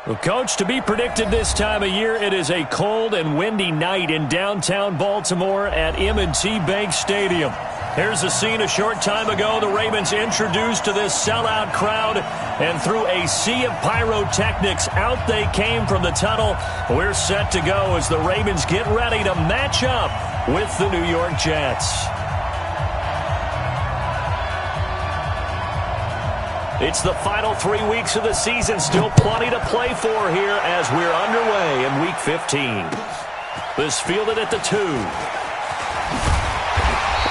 Well, Coach, to be predicted this time of year, it is a cold and windy night in downtown Baltimore at M&T Bank Stadium. Here's a scene a short time ago. The Ravens introduced to this sellout crowd, and through a sea of pyrotechnics, out they came from the tunnel. We're set to go as the Ravens get ready to match up with the New York Jets. It's the final 3 weeks of the season. Still plenty to play for here as we're underway in Week 15. This fielded at the 2.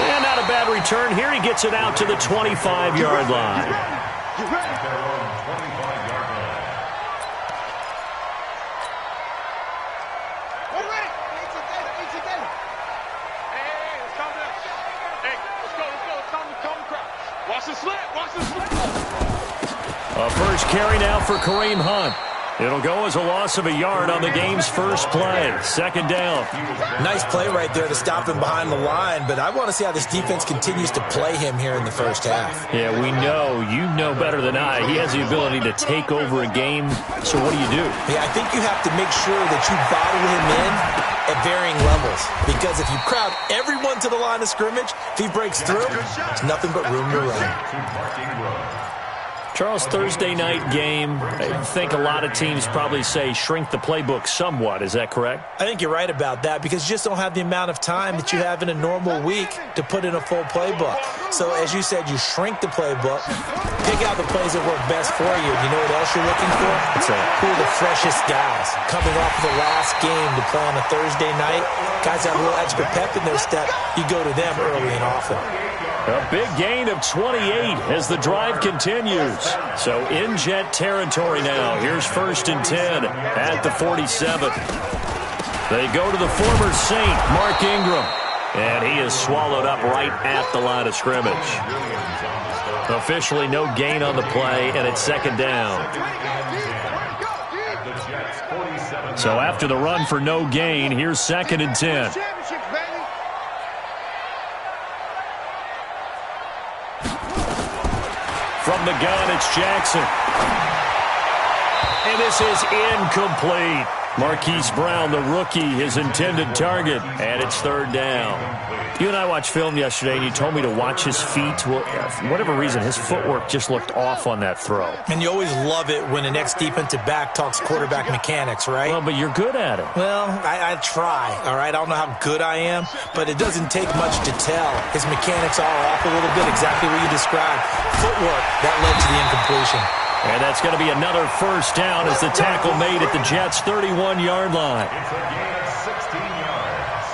And not a bad return here. He gets it out to the 25-yard line. Watch the slip. Watch the slip. A first carry now for Kareem Hunt. It'll go as a loss of a yard on the game's first play. Second down. Nice play right there to stop him behind the line, but I want to see how this defense continues to play him here in the first half. Yeah, we know. You know better than I. He has the ability to take over a game. So what do you do? Yeah, I think you have to make sure that you bottle him in at varying levels, because if you crowd everyone to the line of scrimmage, if he breaks through, there's nothing but room to run. Charles, Thursday night game, I think a lot of teams probably say shrink the playbook somewhat. Is that correct? I think you're right about that, because you just don't have the amount of time that you have in a normal week to put in a full playbook. So as you said, you shrink the playbook, pick out the plays that work best for you. You know what else you're looking for? Who are the freshest guys coming off of the last game to play on a Thursday night? Guys have a little extra pep in their step. You go to them early and often. A big gain of 28 as the drive continues. So in Jet territory now. Here's 1st and 10 at the 47. They go to the former Saint, Mark Ingram. And he is swallowed up right at the line of scrimmage. Officially no gain on the play, and it's second down. So after the run for no gain, here's 2nd and 10. From the gun, it's Jackson. And this is incomplete. Marquise Brown, the rookie, his intended target. And it's 3rd down. You and I watched film yesterday, and you told me to watch his feet. Well, for whatever reason, his footwork just looked off on that throw. And you always love it when an ex-defensive back talks quarterback mechanics, right? Well, but you're good at it. Well, I try, all right? I don't know how good I am, but it doesn't take much to tell. His mechanics are off a little bit, exactly what you described. Footwork, that led to the incompletion. And that's going to be another first down as the tackle made at the Jets' 31-yard line.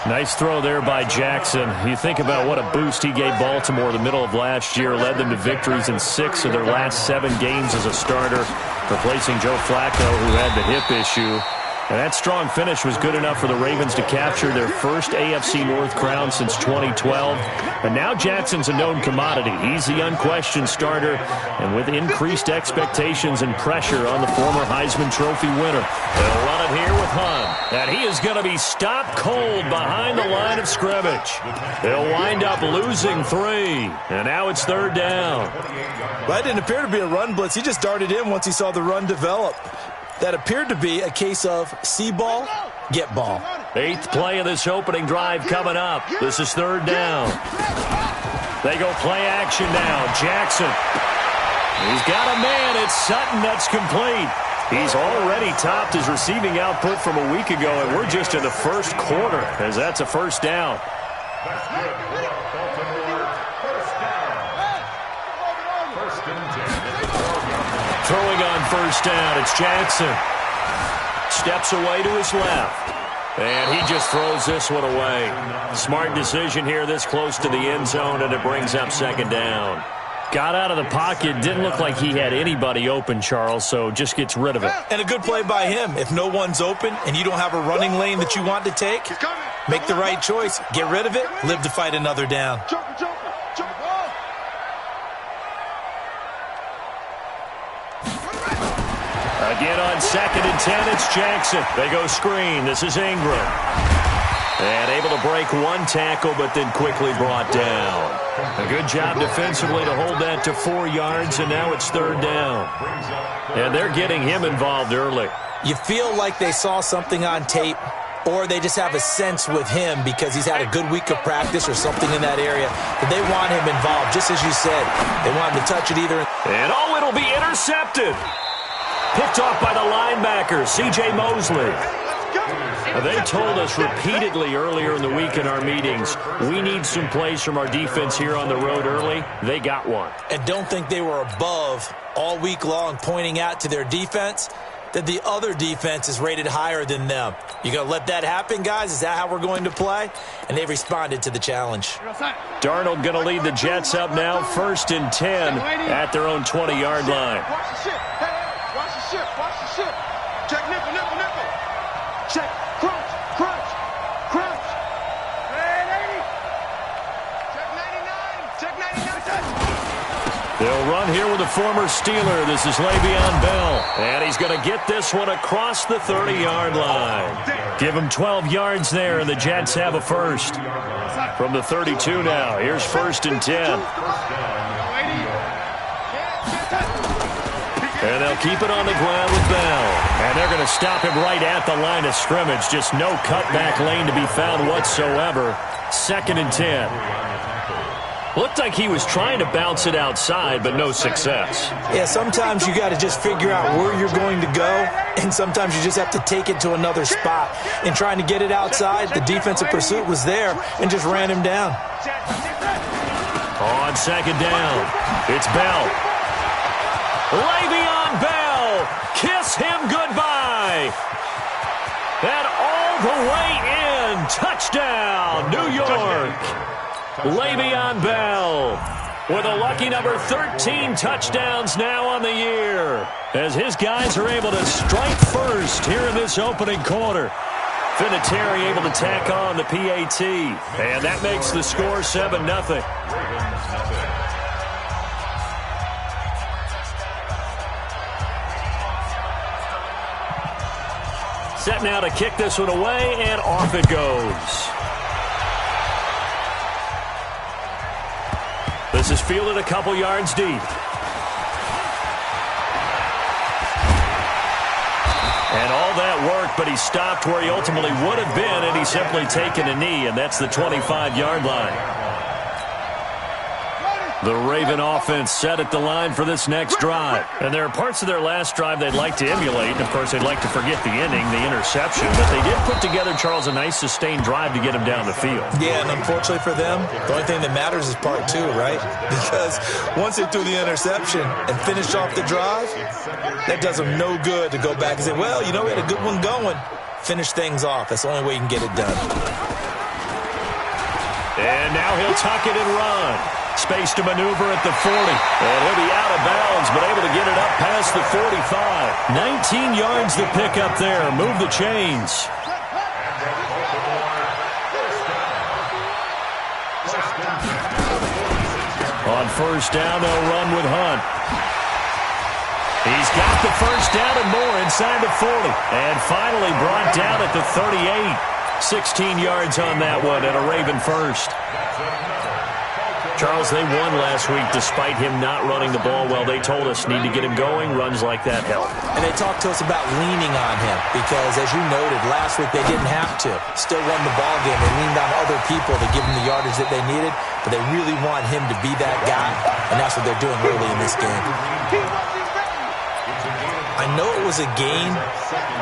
Nice throw there by Jackson. You think about what a boost he gave Baltimore the middle of last year, led them to victories in 6 of their last 7 games as a starter, replacing Joe Flacco, who had the hip issue. And that strong finish was good enough for the Ravens to capture their first AFC North crown since 2012. And now Jackson's a known commodity. He's the unquestioned starter, and with increased expectations and pressure on the former Heisman Trophy winner. They'll run it here with Hunt. And he is going to be stopped cold behind the line of scrimmage. They'll wind up losing 3. And now it's 3rd down. Well, it didn't appear to be a run blitz. He just darted in once he saw the run develop. That appeared to be a case of see ball, get ball. 8th play of this opening drive coming up. This is 3rd down. They go play action now. Jackson. He's got a man. It's Sutton. That's complete. He's already topped his receiving output from a week ago, and we're just in the first quarter as that's a first down. Throwing on first down, it's Jackson. Steps away to his left. And he just throws this one away. Smart decision here this close to the end zone, and it brings up 2nd down. Got out of the pocket, didn't look like he had anybody open, Charles, so just gets rid of it. And a good play by him. If no one's open and you don't have a running lane that you want to take, make the right choice. Get rid of it, live to fight another down. Again on 2nd and 10, it's Jackson. They go screen. This is Ingram. And able to break one tackle, but then quickly brought down. A good job defensively to hold that to 4 yards, and now it's 3rd down. And they're getting him involved early. You feel like they saw something on tape, or they just have a sense with him because he's had a good week of practice or something in that area that they want him involved. Just as you said, they want him to touch it either. And it'll be intercepted. Picked off by the linebacker, C.J. Mosley. They told us repeatedly earlier in the week in our meetings, we need some plays from our defense here on the road early. They got one. And don't think they were above all week long pointing out to their defense that the other defense is rated higher than them. You going to let that happen, guys? Is that how we're going to play? And they responded to the challenge. Darnold going to lead the Jets up now, 1st and 10 at their own 20-yard line. Watch the ship. Hey, watch the ship. Watch the ship. Check nickel, nickel, nickel. Check. Crunch, crunch, crunch. Hey, 80. Check 99. Check 99. Touch. They'll run here with a former Steeler. This is Le'Veon Bell. And he's going to get this one across the 30-yard line. Give him 12 yards there, and the Jets have a first. From the 32 now, here's 1st and 10. And they'll keep it on the ground with Bell. And they're going to stop him right at the line of scrimmage. Just no cutback lane to be found whatsoever. 2nd and 10. Looked like he was trying to bounce it outside, but no success. Yeah, sometimes you got to just figure out where you're going to go, and sometimes you just have to take it to another spot. And trying to get it outside, the defensive pursuit was there and just ran him down. On 2nd down, it's Bell. Le'Veon Bell, kiss him goodbye. And all the way in, touchdown, New York. Le'Veon Bell with a lucky number 13 touchdowns now on the year as his guys are able to strike first here in this opening quarter. Vinatieri able to tack on the PAT, and that makes the score 7-0. Set now to kick this one away, and off it goes. This is fielded a couple yards deep. And all that work, but he stopped where he ultimately would have been, and he's simply taken a knee, and that's the 25-yard line. The Raven offense set at the line for this next drive. And there are parts of their last drive they'd like to emulate. And, of course, they'd like to forget the inning, the interception. But they did put together, Charles, a nice sustained drive to get him down the field. Yeah, and unfortunately for them, the only thing that matters is part 2, right? Because once they threw the interception and finished off the drive, that does them no good to go back and say, well, you know, we had a good one going. Finish things off. That's the only way you can get it done. And now he'll tuck it and run. Space to maneuver at the 40. And he'll be out of bounds, but able to get it up past the 45. 19 yards to pick up there. Move the chains. On 1st down, they'll run with Hunt. He's got the 1st down and more inside the 40. And finally brought down at the 38. 16 yards on that one and a Raven first. Charles, they won last week despite him not running the ball well. They told us need to get him going. Runs like that help. And they talked to us about leaning on him because, as you noted, last week they didn't have to. Still won the ball game. They leaned on other people to give them the yardage that they needed, but they really want him to be that guy, and that's what they're doing early in this game. I know it was a gain,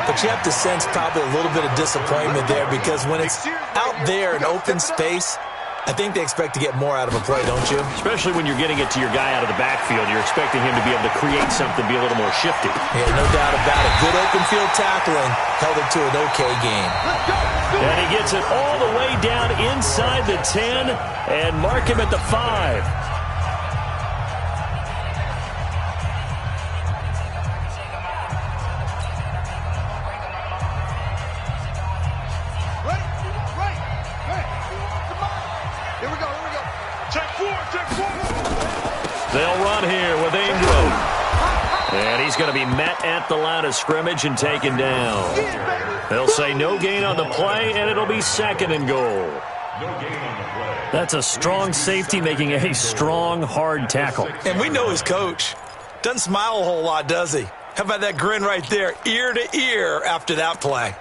but you have to sense probably a little bit of disappointment there because when it's out there in open space, I think they expect to get more out of a play, don't you? Especially when you're getting it to your guy out of the backfield. You're expecting him to be able to create something, be a little more shifty. Yeah, no doubt about it. Good open field tackling held it to an okay game. And he gets it all the way down inside the 10 and mark him at the 5. They'll run here with Ingram. And he's going to be met at the line of scrimmage and taken down. They'll say no gain on the play, and it'll be 2nd and goal. That's a strong safety making a strong, hard tackle. And we know his coach. Doesn't smile a whole lot, does he? How about that grin right there, ear to ear after that play?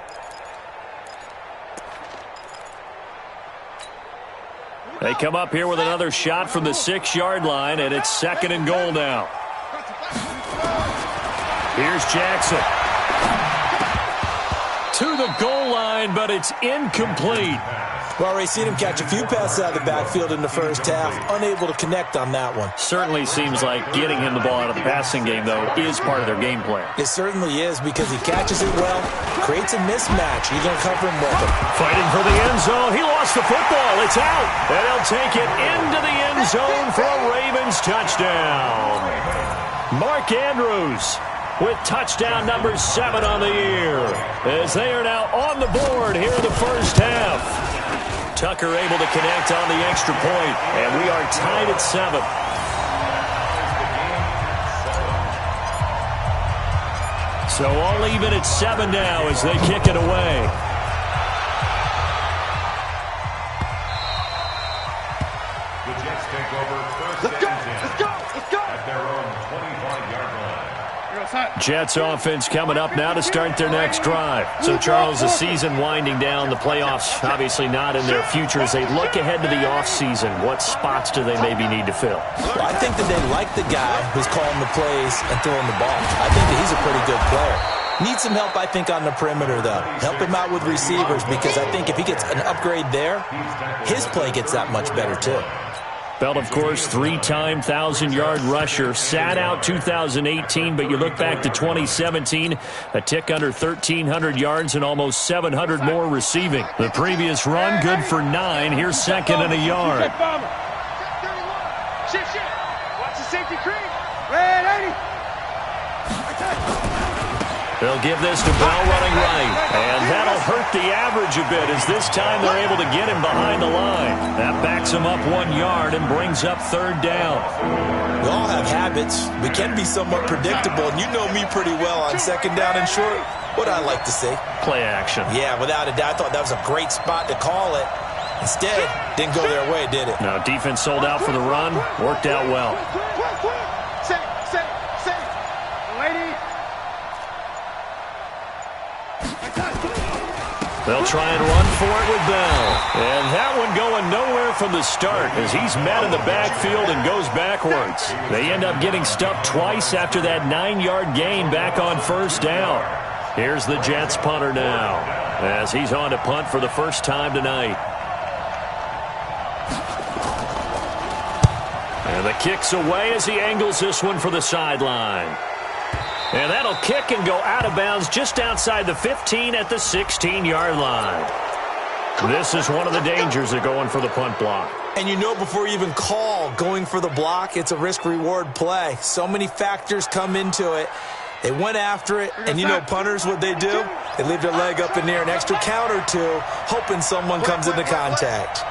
They come up here with another shot from the 6-yard line, and it's 2nd and goal now. Here's Jackson. To the goal line, but it's incomplete. Well, already seen him catch a few passes out of the backfield in the first half. Unable to connect on that one. Certainly seems like getting him the ball out of the passing game, though, is part of their game plan. It certainly is because he catches it well, creates a mismatch. You're going to cover him with it. Fighting for the end zone. He lost the football. It's out. And he'll take it into the end zone for a Ravens touchdown. Mark Andrews with touchdown number 7 on the year, as they are now on the board here in the first half. Tucker able to connect on the extra point, and we are tied at 7. So all even at 7 now as they kick it away. The Jets take over first and 10 at their own 25-yard line. Jets offense coming up now to start their next drive. So, Charles, the season winding down, the playoffs obviously not in their future. As they look ahead to the offseason, what spots do they maybe need to fill? Well, I think that they like the guy who's calling the plays and throwing the ball. I think that he's a pretty good player. Needs some help, I think, on the perimeter, though. Help him out with receivers, because I think if he gets an upgrade there, his play gets that much better, too. Belt, of course, 3-time 1,000-yard rusher. Sat out 2018, but you look back to 2017, a tick under 1,300 yards and almost 700 more receiving. The previous run, good for 9. Here's 2nd and a yard. Watch the safety cream. Red 80. They'll give this to Bell running right, and that'll hurt the average a bit as this time they're able to get him behind the line. That backs him up 1 yard and brings up 3rd down. We all have habits. We can be somewhat predictable, and you know me pretty well on 2nd down and short. What I like to see. Play action. Yeah, without a doubt. I thought that was a great spot to call it. Instead, didn't go their way, did it? Now, defense sold out for the run. Worked out well. Safe. Lady. They'll try and run for it with Bell. And that one going nowhere from the start as he's met in the backfield and goes backwards. They end up getting stuffed twice after that 9-yard gain back on 1st down. Here's the Jets punter now as he's on to punt for the first time tonight. And the kick's away as he angles this one for the sideline. And that'll kick and go out of bounds just outside the 15 at the 16-yard line. This is one of the dangers of going for the punt block. And you know before you even call going for the block, it's a risk-reward play. So many factors come into it. They went after it, and you know punters, what they do? They leave their leg up in the air an extra count or two, hoping someone comes into contact.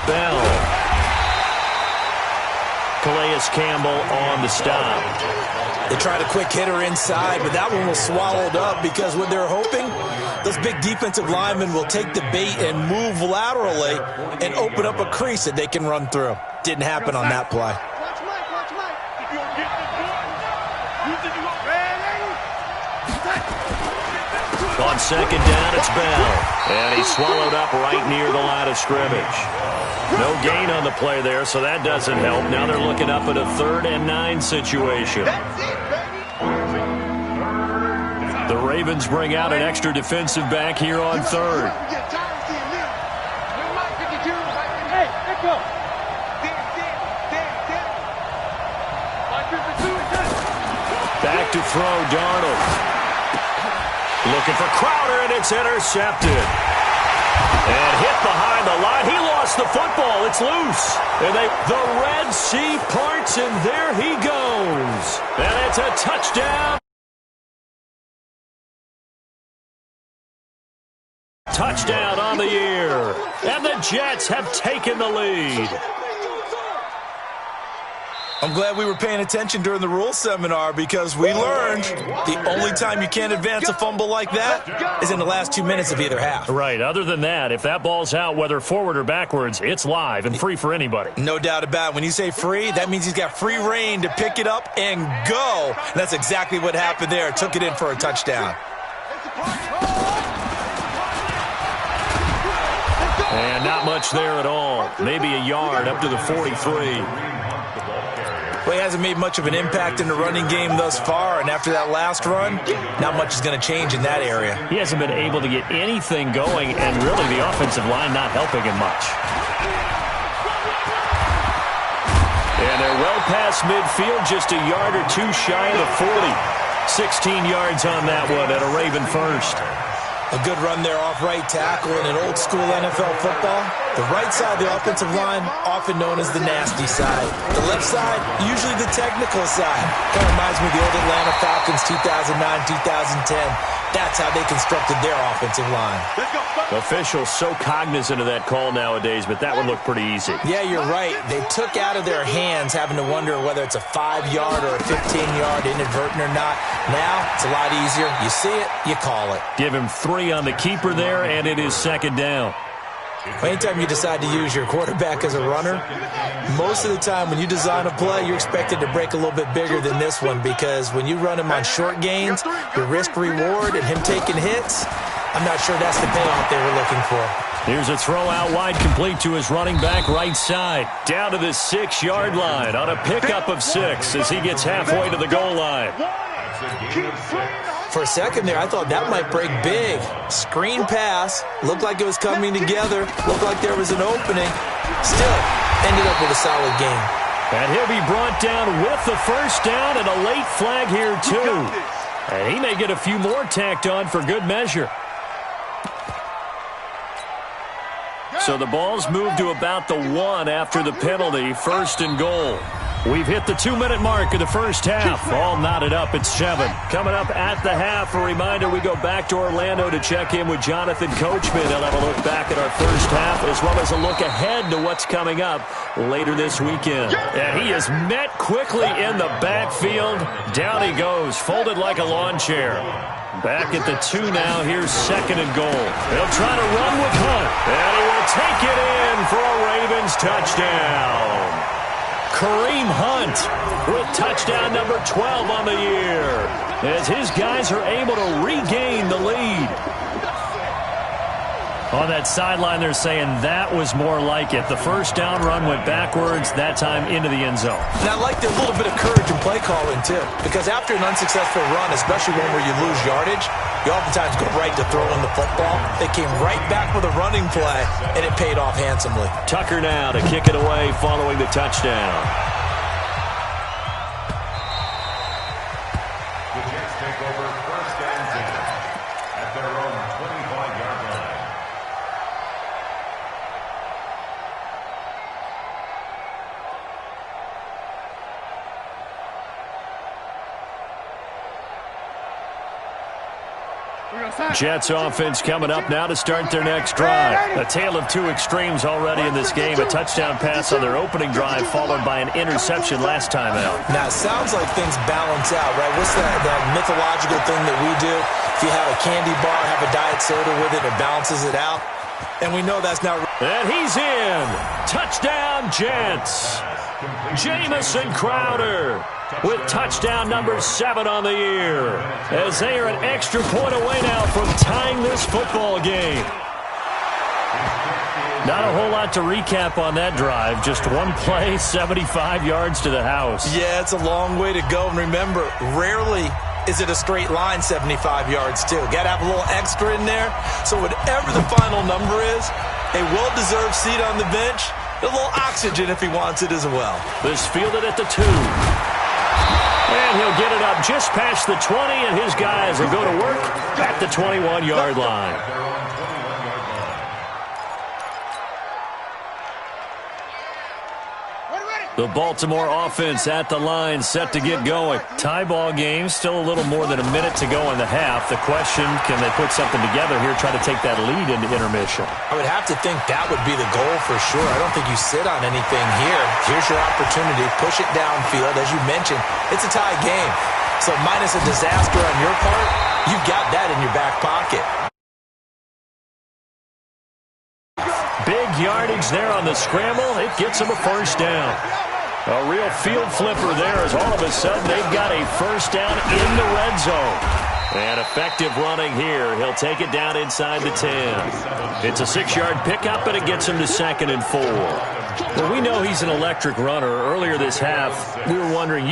Bell. Calais Campbell on the stop. They tried a quick hitter inside, but that one was swallowed up because what they're hoping, those big defensive linemen will take the bait and move laterally and open up a crease that they can run through. Didn't happen on that play. Watch Mike. If you don't get this ball, use it. Red 80. On 2nd down, it's Bell. And he's swallowed up right near the line of scrimmage. No gain on the play there, so that doesn't help. Now they're looking up at a 3rd and 9 situation. The Ravens bring out an extra defensive back here on 3rd. Hey, let's go. Back to throw, Darnold. Looking for Crowder, and it's intercepted. And hit behind the line. He lost the football. It's loose. And the Red Sea parts, and there he goes. And it's a touchdown. Touchdown on the year. And the Jets have taken the lead. I'm glad we were paying attention during the rules seminar because we learned the only time you can't advance a fumble like that is in the last 2 minutes of either half. Right. Other than that, if that ball's out, whether forward or backwards, it's live and free for anybody. No doubt about it. When you say free, that means he's got free reign to pick it up and go. And that's exactly what happened there. Took it in for a touchdown. And not much there at all. Maybe a yard up to the 43. Well, he hasn't made much of an impact in the running game thus far, and after that last run, not much is going to change in that area. He hasn't been able to get anything going, and really the offensive line not helping him much. And they're well past midfield, just a yard or two shy of the 40. 16 yards on that one at a Raven first. A good run there off right tackle in an old-school NFL football. The right side of the offensive line, often known as the nasty side. The left side, usually the technical side. Kind of reminds me of the old Atlanta Falcons 2009-2010. That's how they constructed their offensive line. Officials so cognizant of that call nowadays, but that would look pretty easy. Yeah, you're right. They took out of their hands having to wonder whether it's a 5-yard or a 15-yard inadvertent or not. Now, it's a lot easier. You see it, you call it. Give him 3 on the keeper there, and it is second down. Anytime you decide to use your quarterback as a runner, most of the time when you design a play, you're expected to break a little bit bigger than this one because when you run him on short gains, your risk-reward and him taking hits, I'm not sure that's the payoff they were looking for. Here's a throw out wide complete to his running back right side. Down to the 6-yard line on a pickup of 6 as he gets halfway to the goal line. For a second there, I thought that might break big. Screen pass. Looked like it was coming together. Looked like there was an opening. Still, ended up with a solid game. And he'll be brought down with the first down and a late flag here, too. And he may get a few more tacked on for good measure. So the ball's moved to about the 1 after the penalty, 1st and goal. We've hit the 2-minute mark of the first half. All knotted up at 7. Coming up at the half, a reminder we go back to Orlando to check in with Jonathan Coachman. He'll have a look back at our first half as well as a look ahead to what's coming up later this weekend. And he is met quickly in the backfield. Down he goes, folded like a lawn chair. Back at the 2 now. Here's 2nd and goal. They'll try to run with Hunt. And he will take it in for a Ravens touchdown. Kareem Hunt with touchdown number 12 on the year as his guys are able to regain the lead. On that sideline, they're saying that was more like it. The first down run went backwards, that time into the end zone. And I like a little bit of courage in play calling, too, because after an unsuccessful run, especially one where you lose yardage, you oftentimes go right to throwing the football. They came right back with a running play, and it paid off handsomely. Tucker now to kick it away following the touchdown. The Jets take over 1st and 10 at their own 25-yard line. Jets offense coming up now to start their next drive. A tale of 2 extremes already in this game. A touchdown pass on their opening drive followed by an interception last time out. Now, it sounds like things balance out, right? What's that mythological thing that we do? If you have a candy bar, have a diet soda with it, it balances it out. And we know that's not... And he's in. Touchdown, Jets. Jamison Crowder with touchdown number 7 on the year as they are an extra point away now from tying this football game. Not a whole lot to recap on that drive. Just one play, 75 yards to the house. Yeah, it's a long way to go. And remember, rarely is it a straight line 75 yards, too. Got to have a little extra in there. So whatever the final number is, a well-deserved seat on the bench, a little oxygen if he wants it as well. This fielded at the 2. And he'll get it up just past the 20, and his guys will go to work at the 21-yard line. The Baltimore offense at the line, set to get going. Tie ball game, still a little more than a minute to go in the half. The question, can they put something together here, try to take that lead into intermission? I would have to think that would be the goal for sure. I don't think you sit on anything here. Here's your opportunity. Push it downfield. As you mentioned, it's a tie game. So minus a disaster on your part, you've got that in your back pocket. Big yardage there on the scramble. It gets them a first down. A real field flipper there as all of a sudden they've got a first down in the red zone. And effective running here. He'll take it down inside the 10. It's a 6-yard pickup, and it gets him to 2nd and 4. Well, we know he's an electric runner. Earlier this half, you were wondering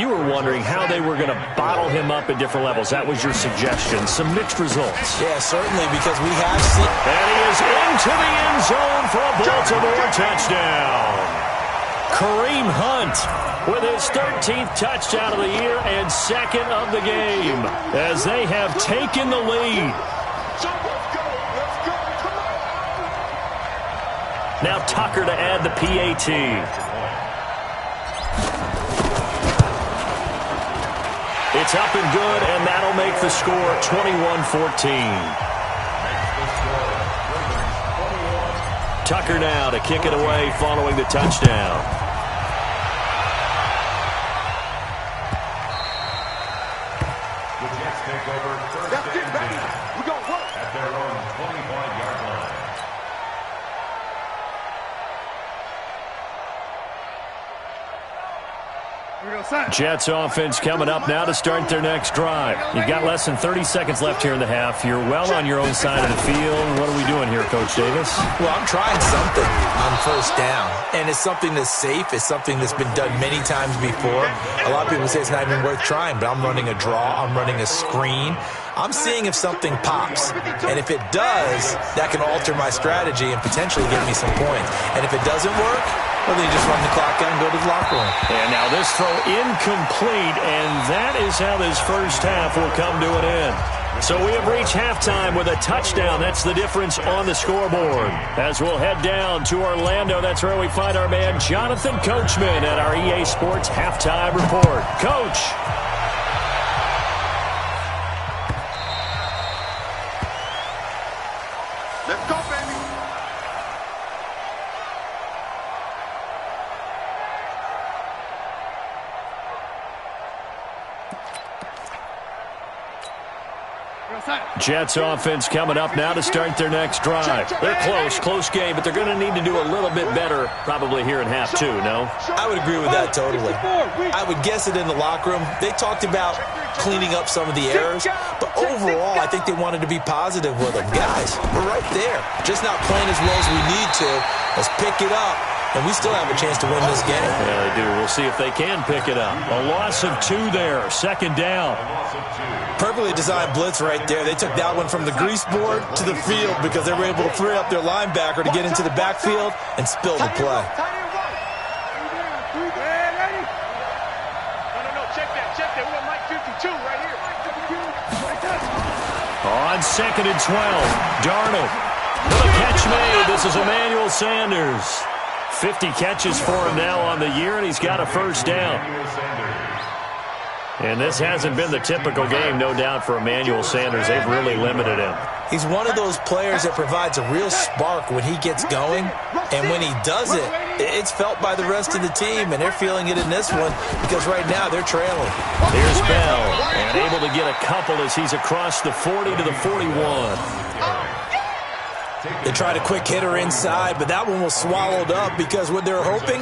how they were going to bottle him up at different levels. That was your suggestion. Some mixed results. Yeah, certainly, because we have seen... And he is into the end zone for a Baltimore touchdown. Kareem Hunt with his 13th touchdown of the year and 2nd of the game as they have taken the lead. Now Tucker to add the PAT. It's up and good, and that'll make the score 21-14. Tucker now to kick it away following the touchdown. Jets offense coming up now to start their next drive. You've got less than 30 seconds left here in the half. You're well on your own side of the field. What are we doing here, Coach Davis? Well, I'm trying something on first down, and it's something that's safe. It's something that's been done many times before. A lot of people say it's not even worth trying, but I'm running a draw. I'm running a screen. I'm seeing if something pops, and if it does, that can alter my strategy and potentially give me some points. And if it doesn't work, well, then you just run the clock out and go to the locker room. And now this throw incomplete, and that is how this first half will come to an end. So we have reached halftime with a touchdown. That's the difference on the scoreboard. As we'll head down to Orlando, that's where we find our man Jonathan Coachman at our EA Sports Halftime Report. Coach. Let's go, baby. Jets offense coming up now to start their next drive. They're close game, but they're going to need to do a little bit better probably here in half two, no? I would agree with that totally. I would guess it in the locker room. They talked about cleaning up some of the errors, but overall, I think they wanted to be positive with them. Guys, we're right there. Just not playing as well as we need to. Let's pick it up, and we still have a chance to win this game. Yeah, they do. We'll see if they can pick it up. A loss of 2 there, 2nd down. Perfectly designed blitz right there. They took that one from the grease board to the field because they were able to free up their linebacker to get into the backfield and spill the play. No, check that. We got Mike 52 right here. On 2nd and 12, Darnold. The catch made. This is Emmanuel Sanders. 50 catches for him now on the year, and he's got a first down. And this hasn't been the typical game, no doubt, for Emmanuel Sanders. They've really limited him. He's one of those players that provides a real spark when he gets going. And when he does it, it's felt by the rest of the team. And they're feeling it in this one because right now they're trailing. Here's Bell, and able to get a couple as he's across the 40 to the 41. They tried a quick hitter inside, but that one was swallowed up because what they're hoping,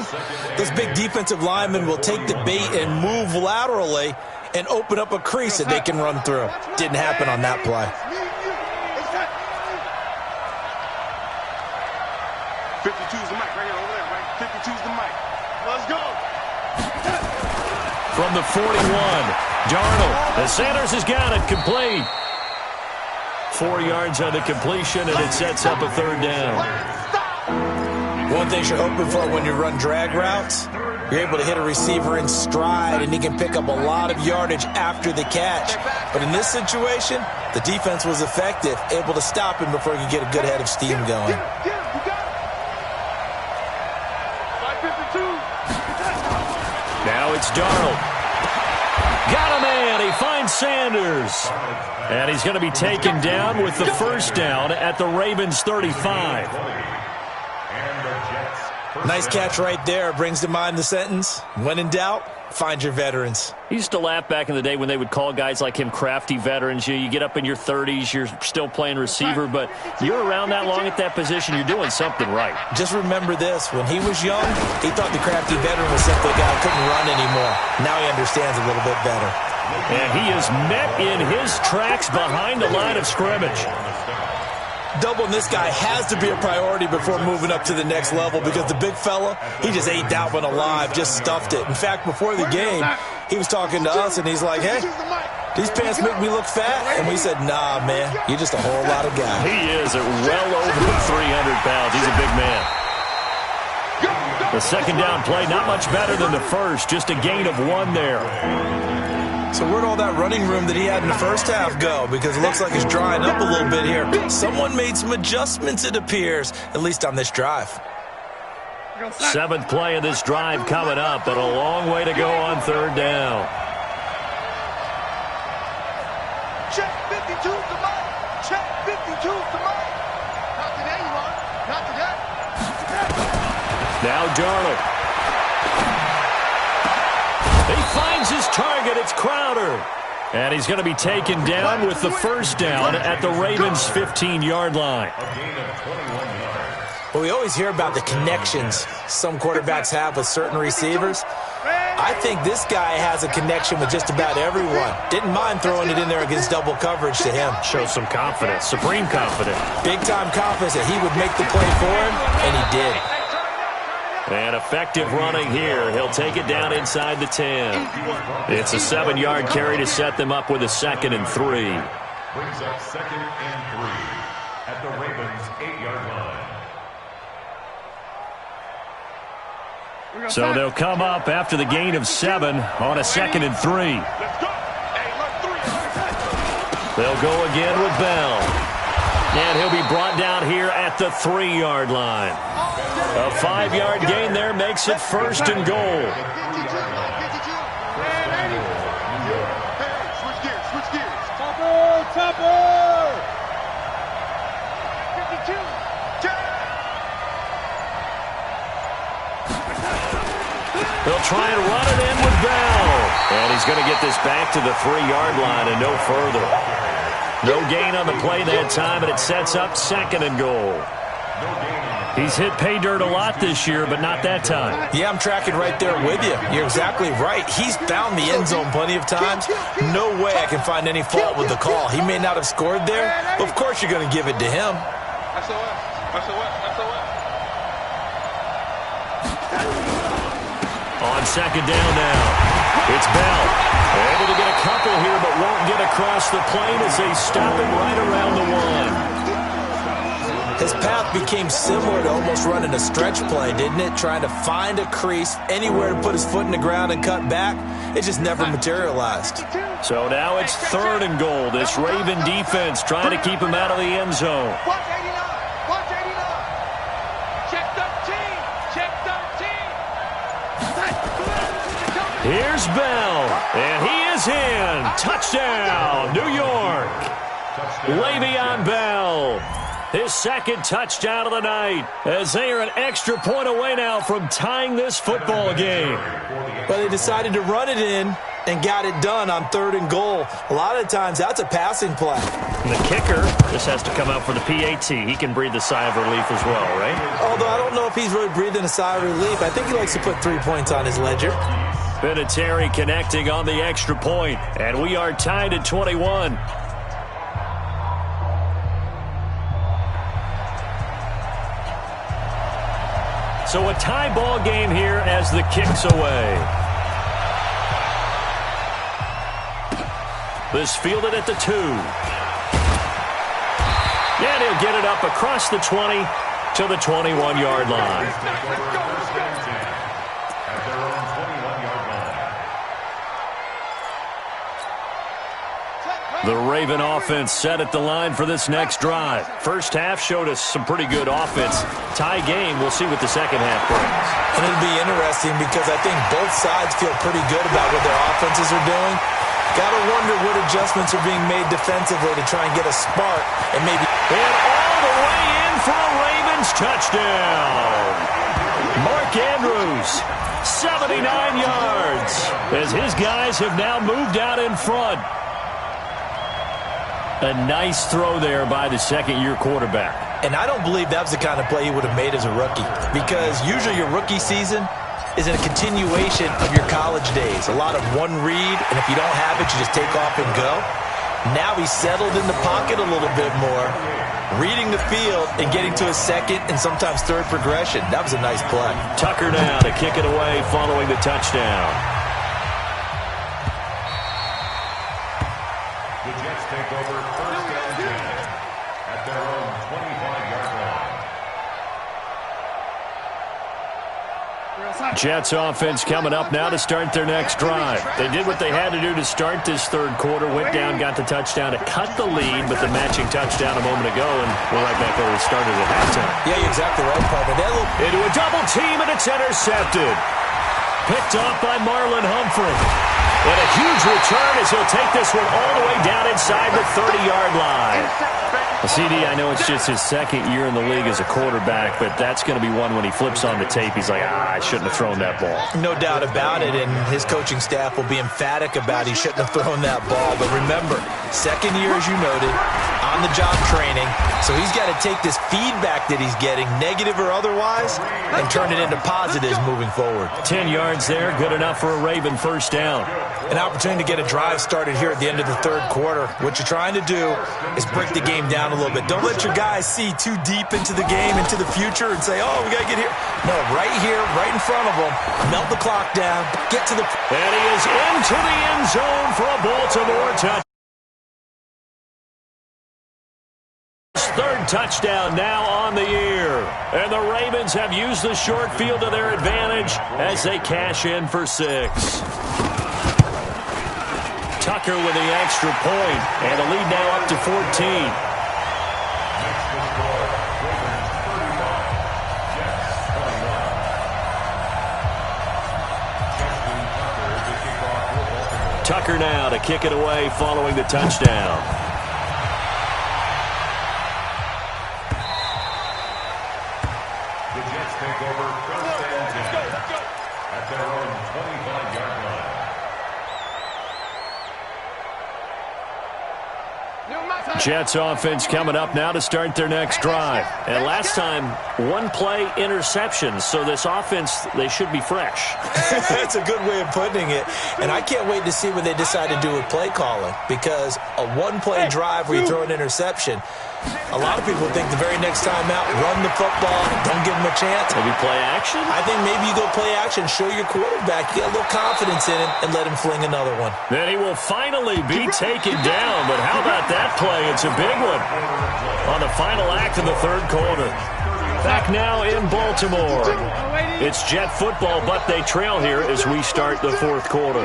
those big defensive linemen will take the bait and move laterally and open up a crease that they can run through. Didn't happen on that play. 52's the mic right here over there, right? 52's the mic. Let's go. From the 41, Darnold. The Sanders has got it complete. 4 yards on the completion, and it sets up a 3rd down. One thing you're hoping for when you run drag routes, you're able to hit a receiver in stride, and he can pick up a lot of yardage after the catch. But in this situation, the defense was effective, able to stop him before he could get a good head of steam going. Get him, you got it. 552. Darnold. Got a man. He finds Sanders. And he's going to be taken down with the first down at the Ravens' 35. Nice catch right there. Brings to mind the sentence, when in doubt, find your veterans. He used to laugh back in the day when they would call guys like him crafty veterans. You get up in your 30s, you're still playing receiver, but you're around that long at that position, you're doing something right. Just remember this. When he was young, he thought the crafty veteran was simply a guy who couldn't run anymore. Now he understands a little bit better. And he is met in his tracks behind the line of scrimmage. Doubling this guy has to be a priority before moving up to the next level because the big fella, he just ate that one alive, just stuffed it. In fact, before the game, he was talking to us, and he's like, hey, these pants make me look fat? And we said, nah, man, you're just a whole lot of guy. He is at well over 300 pounds. He's a big man. The second down play, not much better than the first, just a gain of 1 there. So where'd all that running room that he had in the first half go? Because it looks like it's drying up a little bit here. Someone made some adjustments, it appears, at least on this drive. 7th play of this drive coming up, but a long way to go on third down. Check 52 to Mike. Check 52 to Mike. Not today, you are. Not today. Now Darnold. He finds his target. It's Crowder. And he's going to be taken down with the first down at the Ravens' 15-yard line. Well, we always hear about the connections some quarterbacks have with certain receivers. I think this guy has a connection with just about everyone. Didn't mind throwing it in there against double coverage to him. Shows some confidence, supreme confidence. Big-time confidence that he would make the play for him, and he did. And effective running here. He'll take it down inside the 10. It's a 7-yard carry to set them up with a 2nd and 3. Brings up 2nd and 3 at the Ravens' 8-yard line. So they'll come up after the gain of 7 on a 2nd and 3. They'll go again with Bell. And he'll be brought down here at the 3-yard line. A 5-yard gain there makes it 1st and goal. Switch gears, switch gears. Topper! 52. They'll try and run it in with Bell. And he's going to get this back to the 3-yard line and no further. No gain on the play that time, and it sets up 2nd and goal. He's hit pay dirt a lot this year, but not that time. Yeah, I'm tracking right there with you. You're exactly right. He's found the end zone plenty of times. No way I can find any fault with the call. He may not have scored there, but of course you're going to give it to him. On 2nd down now, it's Bell. Able to get a couple here, but won't get across the plane as they stop him right around the 1. His path became similar to almost running a stretch play, didn't it? Trying to find a crease, anywhere to put his foot in the ground and cut back. It just never materialized. So now it's 3rd and goal. This Raven defense trying to keep him out of the end zone. Watch 89. Watch 89. Check 13. Check 13. Here's Bell, and he is in. Touchdown, New York. Le'Veon Bell, his 2nd touchdown of the night, as they are an extra point away now from tying this football game. But they decided to run it in and got it done on 3rd and goal. A lot of times, that's a passing play. And the kicker, this has to come out for the PAT. He can breathe a sigh of relief as well, right? Although I don't know if he's really breathing a sigh of relief. I think he likes to put 3 points on his ledger. Vinatieri connecting on the extra point, and we are tied at 21. So a tie ball game here as the kick's away. This fielded at the 2. And he'll get it up across the 20 to the 21-yard line. The Raven offense set at the line for this next drive. First half showed us some pretty good offense. Tie game, we'll see what the second half brings. And it'll be interesting because I think both sides feel pretty good about what their offenses are doing. Got to wonder what adjustments are being made defensively to try and get a spark and maybe... And all the way in for a Ravens touchdown. Mark Andrews, 79 yards, as his guys have now moved out in front. A nice throw there by the second-year quarterback. And I don't believe that was the kind of play he would have made as a rookie, because usually your rookie season is in a continuation of your college days. A lot of one read, and if you don't have it, you just take off and go. Now he's settled in the pocket a little bit more, reading the field and getting to a second and sometimes third progression. That was a nice play. Tucker now to kick it away following the touchdown. The Jets take over first and 10 at their own 25-yard line. Jets offense coming up now to start their next drive. They did what they had to do to start this third quarter, went down, got the touchdown to cut the lead, but the matching touchdown a moment ago, and we're right back where we started at halftime. Yeah, you're exactly right, partner. Into a double team, and it's intercepted. Picked off by Marlon Humphrey. And a huge return as he'll take this one all the way down inside the 30-yard line. CD, I know it's just his second year in the league as a quarterback, but that's going to be one when he flips on the tape. He's like, I shouldn't have thrown that ball. No doubt about it, and his coaching staff will be emphatic about he shouldn't have thrown that ball. But remember, second year, as you noted, on-the-job training, so he's got to take this feedback that he's getting, negative or otherwise, and turn it into positives moving forward. 10 yards there, good enough for a Raven first down. An opportunity to get a drive started here at the end of the third quarter. What you're trying to do is break the game down a little bit. Don't let your guys see too deep into the game, into the future, and say, oh, we got to get here. No, right here, right in front of them. Melt the clock down. Get to the... And he is into the end zone for a Baltimore touchdown. Third touchdown now on the year. And the Ravens have used the short field to their advantage as they cash in for 6. Tucker with the extra point, and the lead now up to 14. Tucker now to kick it away following the touchdown. The Jets take over first and 10 at their own 25-yard line. Jets offense coming up now to start their next drive. And last time, one play interception. So this offense, they should be fresh. That's a good way of putting it. And I can't wait to see what they decide to do with play calling. Because a one-play drive where you throw an interception, a lot of people think the very next time out, run the football, don't give them a chance. Maybe play action? I think maybe you go play action, show your quarterback, you get a little confidence in him, and let him fling another one. Then he will finally be taken down. But how about that play? It's a big one on the final act of the third quarter. Back now in Baltimore. It's Jet football, but they trail here as we start the fourth quarter.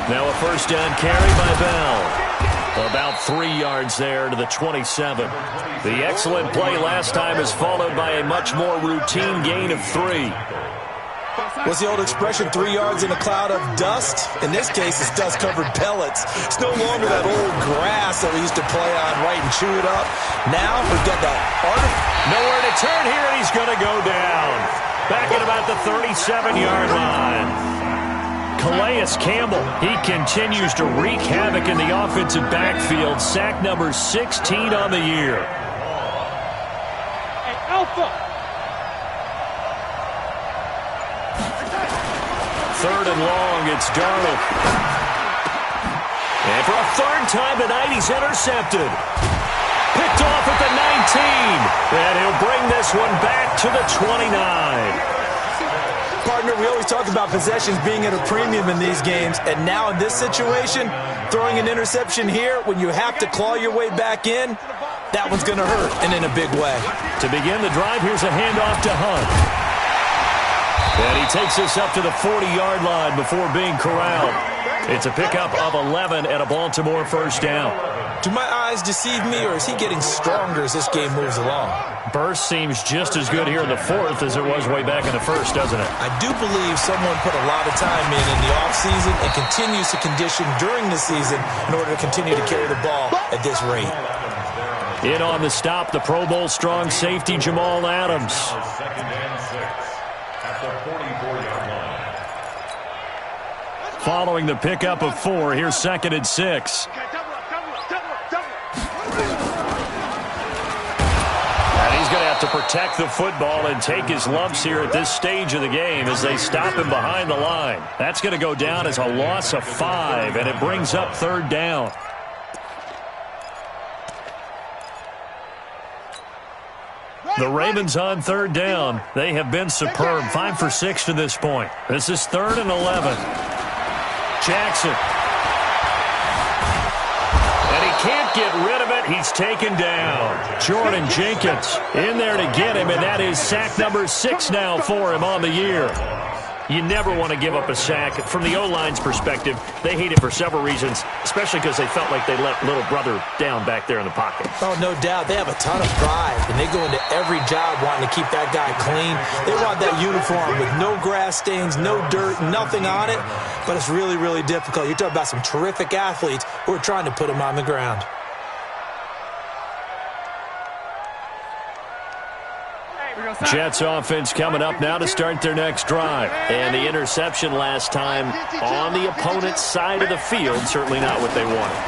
Now a first down carry by Bell. About 3 yards there to the 27. The excellent play last time is followed by a much more routine gain of 3. What's the old expression, 3 yards in a cloud of dust? In this case, it's dust-covered pellets. It's no longer that old grass that we used to play on, right, and chew it up. Now we've got that nowhere to turn here, and he's going to go down. Back at about the 37-yard line. Calais Campbell, he continues to wreak havoc in the offensive backfield. Sack number 16 on the year. Hey, Alpha! Third and long, it's Darnold. And for a third time tonight, he's intercepted. Picked off at the 19. And he'll bring this one back to the 29. Partner, we always talk about possessions being at a premium in these games, and now in this situation, throwing an interception here when you have to claw your way back in, that one's going to hurt, and in a big way. To begin the drive, here's a handoff to Hunt. And he takes us up to the 40-yard line before being corralled. It's a pickup of 11 and a Baltimore first down. Do my eyes deceive me, or is he getting stronger as this game moves along? Burst seems just as good here in the fourth as it was way back in the first, doesn't it? I do believe someone put a lot of time in the offseason and continues to condition during the season in order to continue to carry the ball at this rate. In on the stop, the Pro Bowl strong safety, Jamal Adams. Second and 6 at the 44-yard line. Following the pickup of 4, here's second and 6. And he's going to have to protect the football and take his lumps here at this stage of the game as they stop him behind the line. That's going to go down as a loss of 5, and it brings up third down. The Ravens on third down. They have been superb. 5 for 6 to this point. This is 3rd and 11. Jackson. And he can't get rid of it. He's taken down. Jordan Jenkins in there to get him, and that is sack number 6 now for him on the year. You never want to give up a sack. From the O-line's perspective, they hate it for several reasons, especially because they felt like they let little brother down back there in the pocket. Oh, no doubt. They have a ton of pride, and they go into every job wanting to keep that guy clean. They want that uniform with no grass stains, no dirt, nothing on it, but it's really, really difficult. You're talking about some terrific athletes who are trying to put him on the ground. Jets offense coming up now to start their next drive. And the interception last time on the opponent's side of the field, certainly not what they wanted.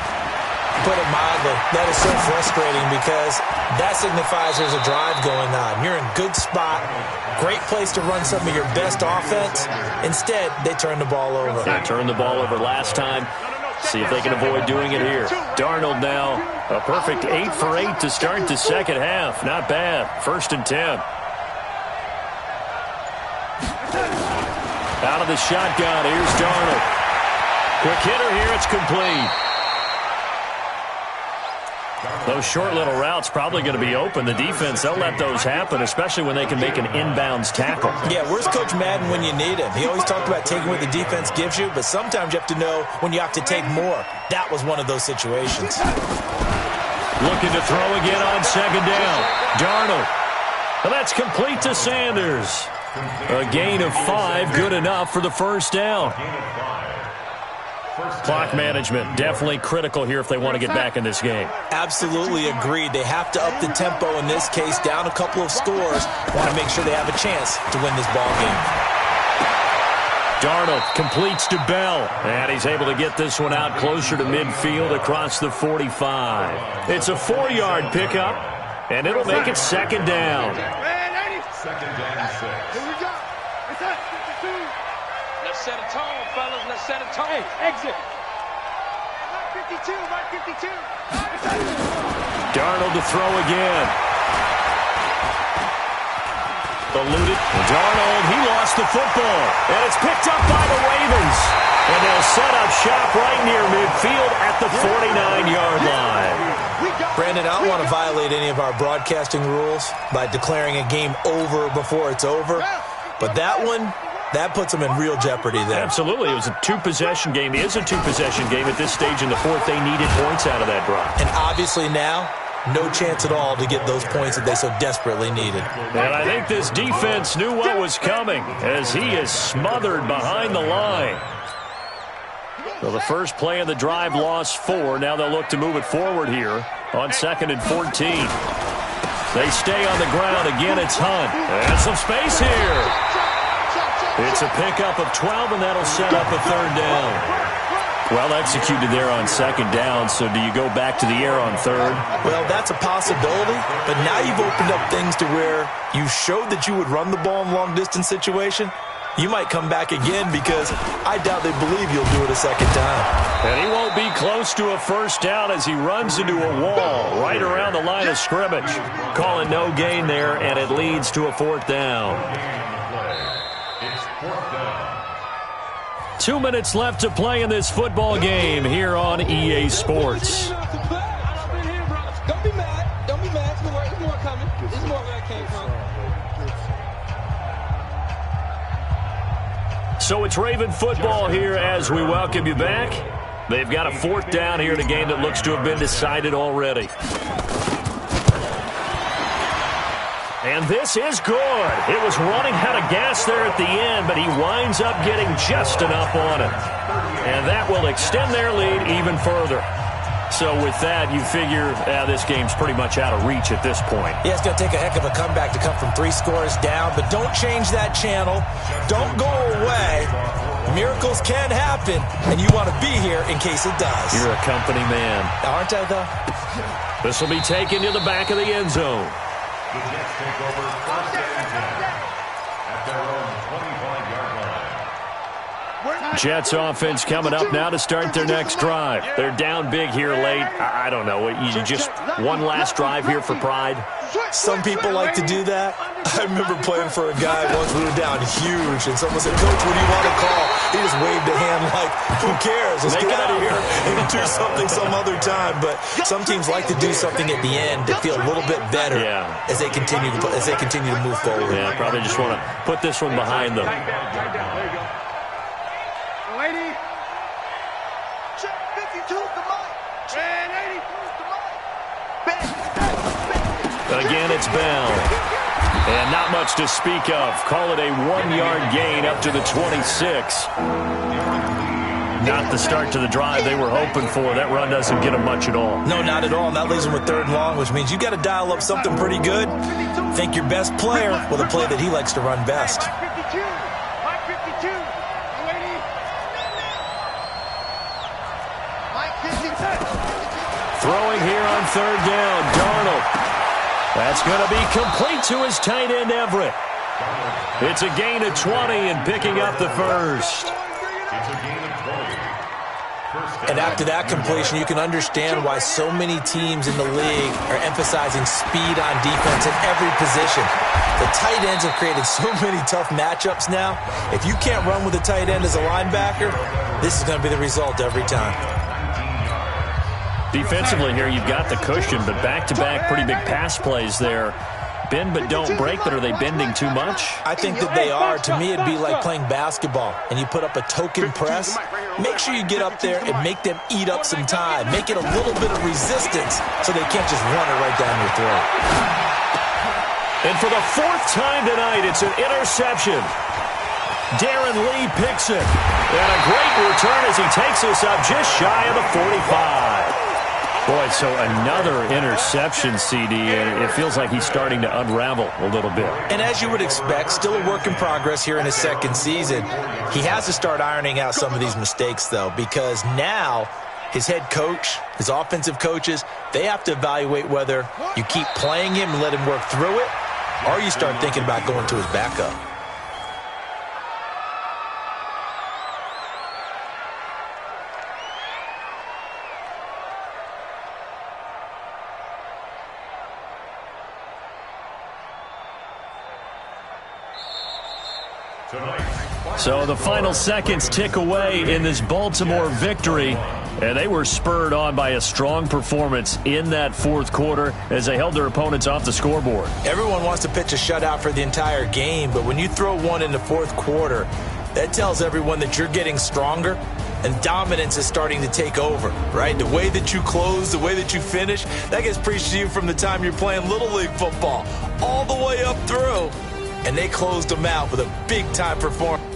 Put it mildly, that is so frustrating because that signifies there's a drive going on. You're in good spot, great place to run some of your best offense. Instead, they turn the ball over. They turned the ball over last time. See if they can avoid doing it here. Darnold now, a perfect 8 for 8 to start the second half. Not bad. 1st and 10. Out of the shotgun, here's Darnold. Quick hitter here, it's complete. Those short little routes probably going to be open. The defense, they'll let those happen, especially when they can make an inbounds tackle. Yeah, where's Coach Madden when you need him? He always talked about taking what the defense gives you, but sometimes you have to know when you have to take more. That was one of those situations. Looking to throw again on second down. Darnold. Well, that's complete to Sanders. A gain of 5, good enough for the first down. Clock management, definitely critical here if they want to get back in this game. Absolutely agreed. They have to up the tempo in this case, down a couple of scores. Want to make sure they have a chance to win this ball game. Darnold completes to Bell, and he's able to get this one out closer to midfield across the 45. It's a 4-yard pickup, and it'll make it second down. Second and 6. Here we go. It's at 52. Let's set a tone, fellas. Let's set a tone. Hey, exit. Right 52, right 52. Darnold to throw again. Eluded. Darnold, he lost the football. And it's picked up by the Ravens. And they'll set up shop right near midfield at the 49-yard line. Brandon, I don't want to violate any of our broadcasting rules by declaring a game over before it's over. But that one, that puts them in real jeopardy there. Absolutely. It was a two-possession game. It is a two-possession game at this stage in the fourth. They needed points out of that drive. And obviously now, no chance at all to get those points that they so desperately needed. And I think this defense knew what was coming as he is smothered behind the line. So the first play of the drive lost 4. Now they'll look to move it forward here on 2nd and 14. They stay on the ground. Again, it's Hunt. And some space here. It's a pickup of 12, and that'll set up a third down. Well executed there on second down, so do you go back to the air on third? Well, that's a possibility, but now you've opened up things to where you showed that you would run the ball in long-distance situation. You might come back again because I doubt they believe you'll do it a second time. And he won't be close to a first down as he runs into a wall right around the line of scrimmage. Calling no gain there, and it leads to a fourth down. It's 4th down. 2 minutes left to play in this football game here on EA Sports. Don't be mad. Don't be mad. There's more coming. There's more where I came from. So it's Raven football here as we welcome you back. They've got a 4th down here in a game that looks to have been decided already. And this is good. It was running out of gas there at the end, but he winds up getting just enough on it. And that will extend their lead even further. So with that, you figure this game's pretty much out of reach at this point. Yeah, it's going to take a heck of a comeback to come from 3 scores down, but don't change that channel. Don't go away. Miracles can happen, and you want to be here in case it does. You're a company man. Aren't I, though? This will be taken to the back of the end zone. The Jets take over 1st and 10 at their own 25-yard line. Jets offense coming up now to start their next drive. They're down big here late. I don't know. You just one last drive here for pride? Some people like to do that. I remember playing for a guy once we were down huge, and someone said, "Coach, what do you want to call?" He just waved a hand like, "Who cares? Let's get out of here and do something some other time." But some teams like to do something at the end to feel a little bit better as they continue to move forward. Yeah, probably just want to put this one behind them. Lady. Check 52 the mic. And 82 the mic. Again, it's Bell. And not much to speak of. Call it a 1-yard gain up to the 26. Not the start to the drive they were hoping for. That run doesn't get them much at all. No, not at all. And that leaves them with 3rd and long, which means you got to dial up something pretty good. Think your best player with a play that he likes to run best. 52. Mike 52. Lady. Mike 52. Throwing here on 3rd down. Darnold. That's going to be complete to his tight end, Everett. It's a gain of 20 and picking up the first. It's a gain of 20. And after that completion, you can understand why so many teams in the league are emphasizing speed on defense at every position. The tight ends have created so many tough matchups now. If you can't run with a tight end as a linebacker, this is going to be the result every time. Defensively here, you've got the cushion, but back-to-back pretty big pass plays there. Bend but don't break, but are they bending too much? I think that they are. To me, it'd be like playing basketball, and you put up a token press. Make sure you get up there and make them eat up some time. Make it a little bit of resistance so they can't just run it right down your throat. And for the 4th time tonight, it's an interception. Darren Lee picks it. And a great return as he takes us up just shy of the 45. Boy, so another interception, CD, and it feels like he's starting to unravel a little bit. And as you would expect, still a work in progress here in his 2nd season. He has to start ironing out some of these mistakes, though, because now his head coach, his offensive coaches, they have to evaluate whether you keep playing him and let him work through it, or you start thinking about going to his backup. So the final seconds tick away in this Baltimore victory, and they were spurred on by a strong performance in that 4th quarter as they held their opponents off the scoreboard. Everyone wants to pitch a shutout for the entire game, but when you throw one in the 4th quarter, that tells everyone that you're getting stronger and dominance is starting to take over, right? The way that you close, the way that you finish, that gets preached to you from the time you're playing Little League football all the way up through. And they closed them out with a big-time performance.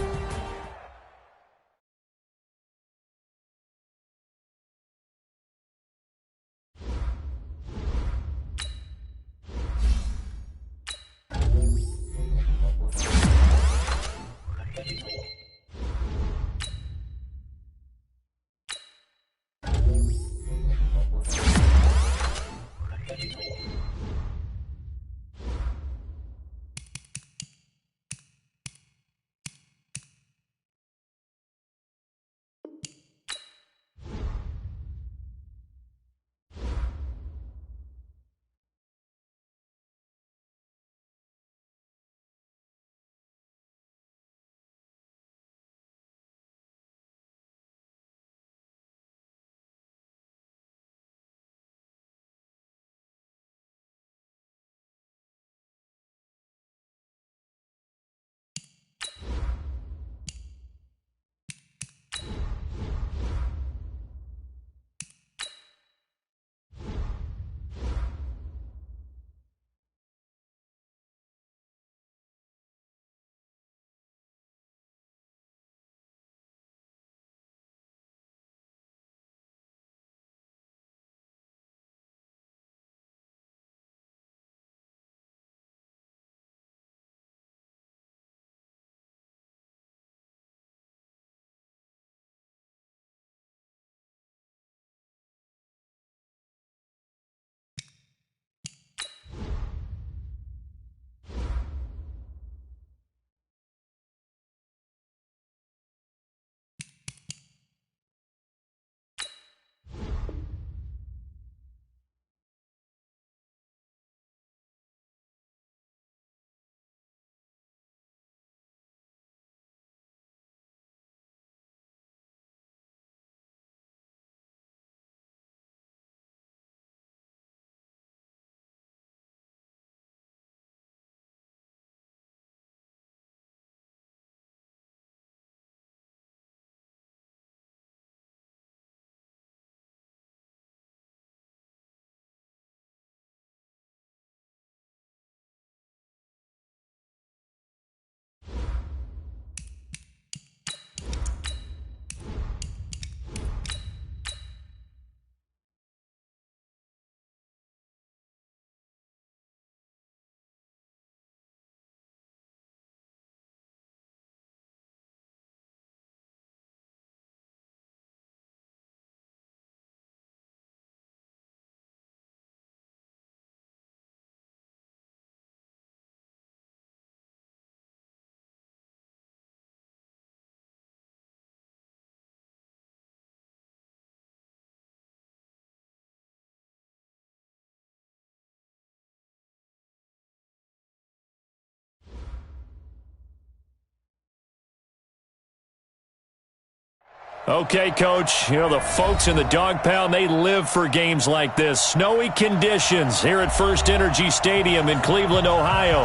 Okay, Coach, you know, the folks in the dog pound, they live for games like this. Snowy conditions here at First Energy Stadium in Cleveland, Ohio.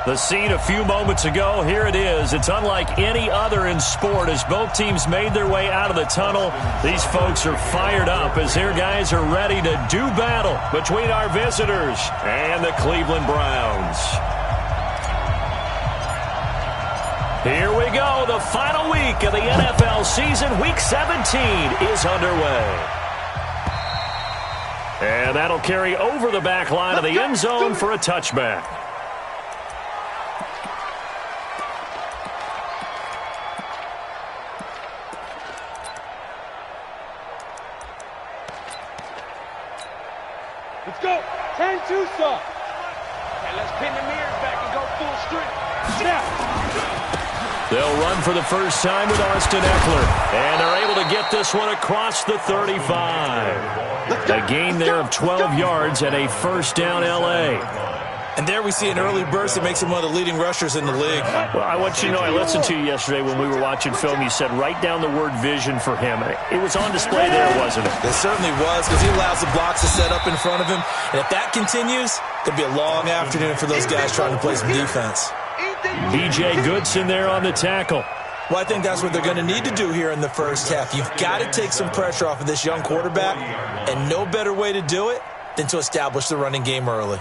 The scene a few moments ago, here it is. It's unlike any other in sport as both teams made their way out of the tunnel. These folks are fired up as their guys are ready to do battle between our visitors and the Cleveland Browns. Here we go. The final week of the NFL season. Week 17 is underway. And that'll carry over the back line of the end zone for a touchback. Let's go. 10-2 stop. And let's pin the mirrors back and go full strength. Snap. They'll run for the first time with Austin Eckler. And they're able to get this one across the 35. A gain there of 12 yards and a first down L.A. And there we see an early burst that makes him one of the leading rushers in the league. Well, I want you to know, I listened to you yesterday when we were watching film. You said write down the word vision for him. It was on display there, wasn't it? It certainly was, because he allows the blocks to set up in front of him. And if that continues, it'll be a long afternoon for those guys trying to play some defense. B.J. Goodson there on the tackle. Well, I think that's what they're going to need to do here in the first half. You've got to take some pressure off of this young quarterback, and no better way to do it than to establish the running game early.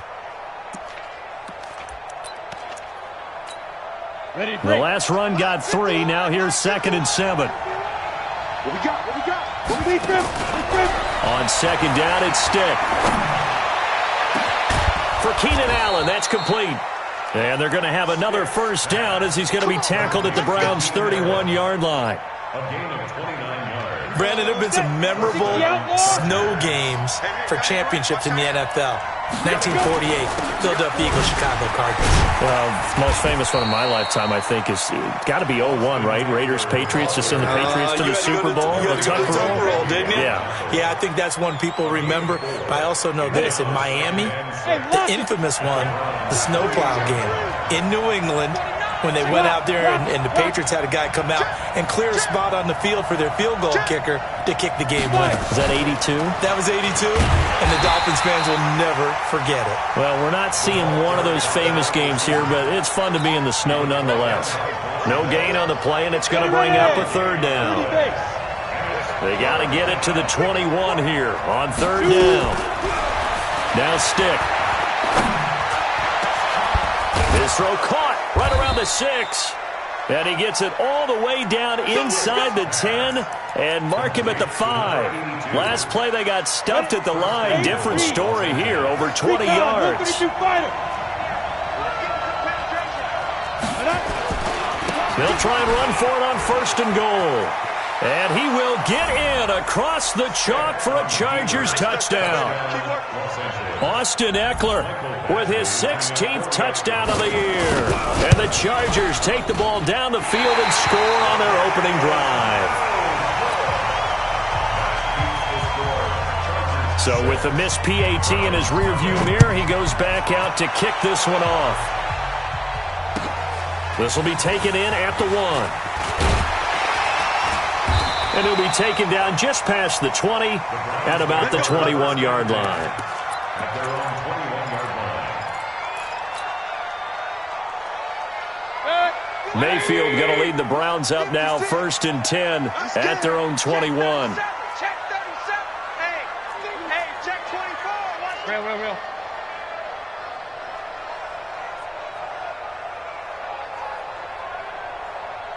Ready, The last run got 3. Now here's 2nd and 7. What we got? What we got? What we need, On 2nd down, it's Stick. For Keenan Allen, that's complete. And they're going to have another first down as he's going to be tackled at the Browns' 31-yard line. A gain of 29 yards. Brandon, there have been some memorable snow games for championships in the NFL. 1948, Philadelphia Eagles, Chicago Cardinals. Well, the most famous one of my lifetime, I think, is got to be 01, right? Raiders-Patriots to send the Patriots to the Super Bowl. You had to go to the Tuck roll, didn't you? Yeah. Yeah, I think that's one people remember. But I also know this. In Miami, the infamous one, the snowplow game. In New England, when they went out there and the Patriots had a guy come out and clear a spot on the field for their field goal kicker to kick the game winner. Is that 82? That was 82, and the Dolphins fans will never forget it. Well, we're not seeing one of those famous games here, but it's fun to be in the snow nonetheless. No gain on the play, and it's going to bring up a 3rd down. They got to get it to the 21 here on 3rd down. Now Stick. His throw caught right around the 6. And he gets it all the way down inside the 10 and mark him at the 5. Last play they got stuffed at the line. Different story here, over 20 yards. They'll try and run for it on 1st and goal. And he will get in across the chalk for a Chargers touchdown. Austin Eckler with his 16th touchdown of the year. And the Chargers take the ball down the field and score on their opening drive. So with the missed PAT in his rearview mirror, he goes back out to kick this one off. This will be taken in at the 1. And he'll be taken down just past the 20 at about the 21-yard line. At their own 21-yard line. Mayfield going to lead the Browns up now, 1st and 10 at their own 21. Check 37. Hey, check 24. Real.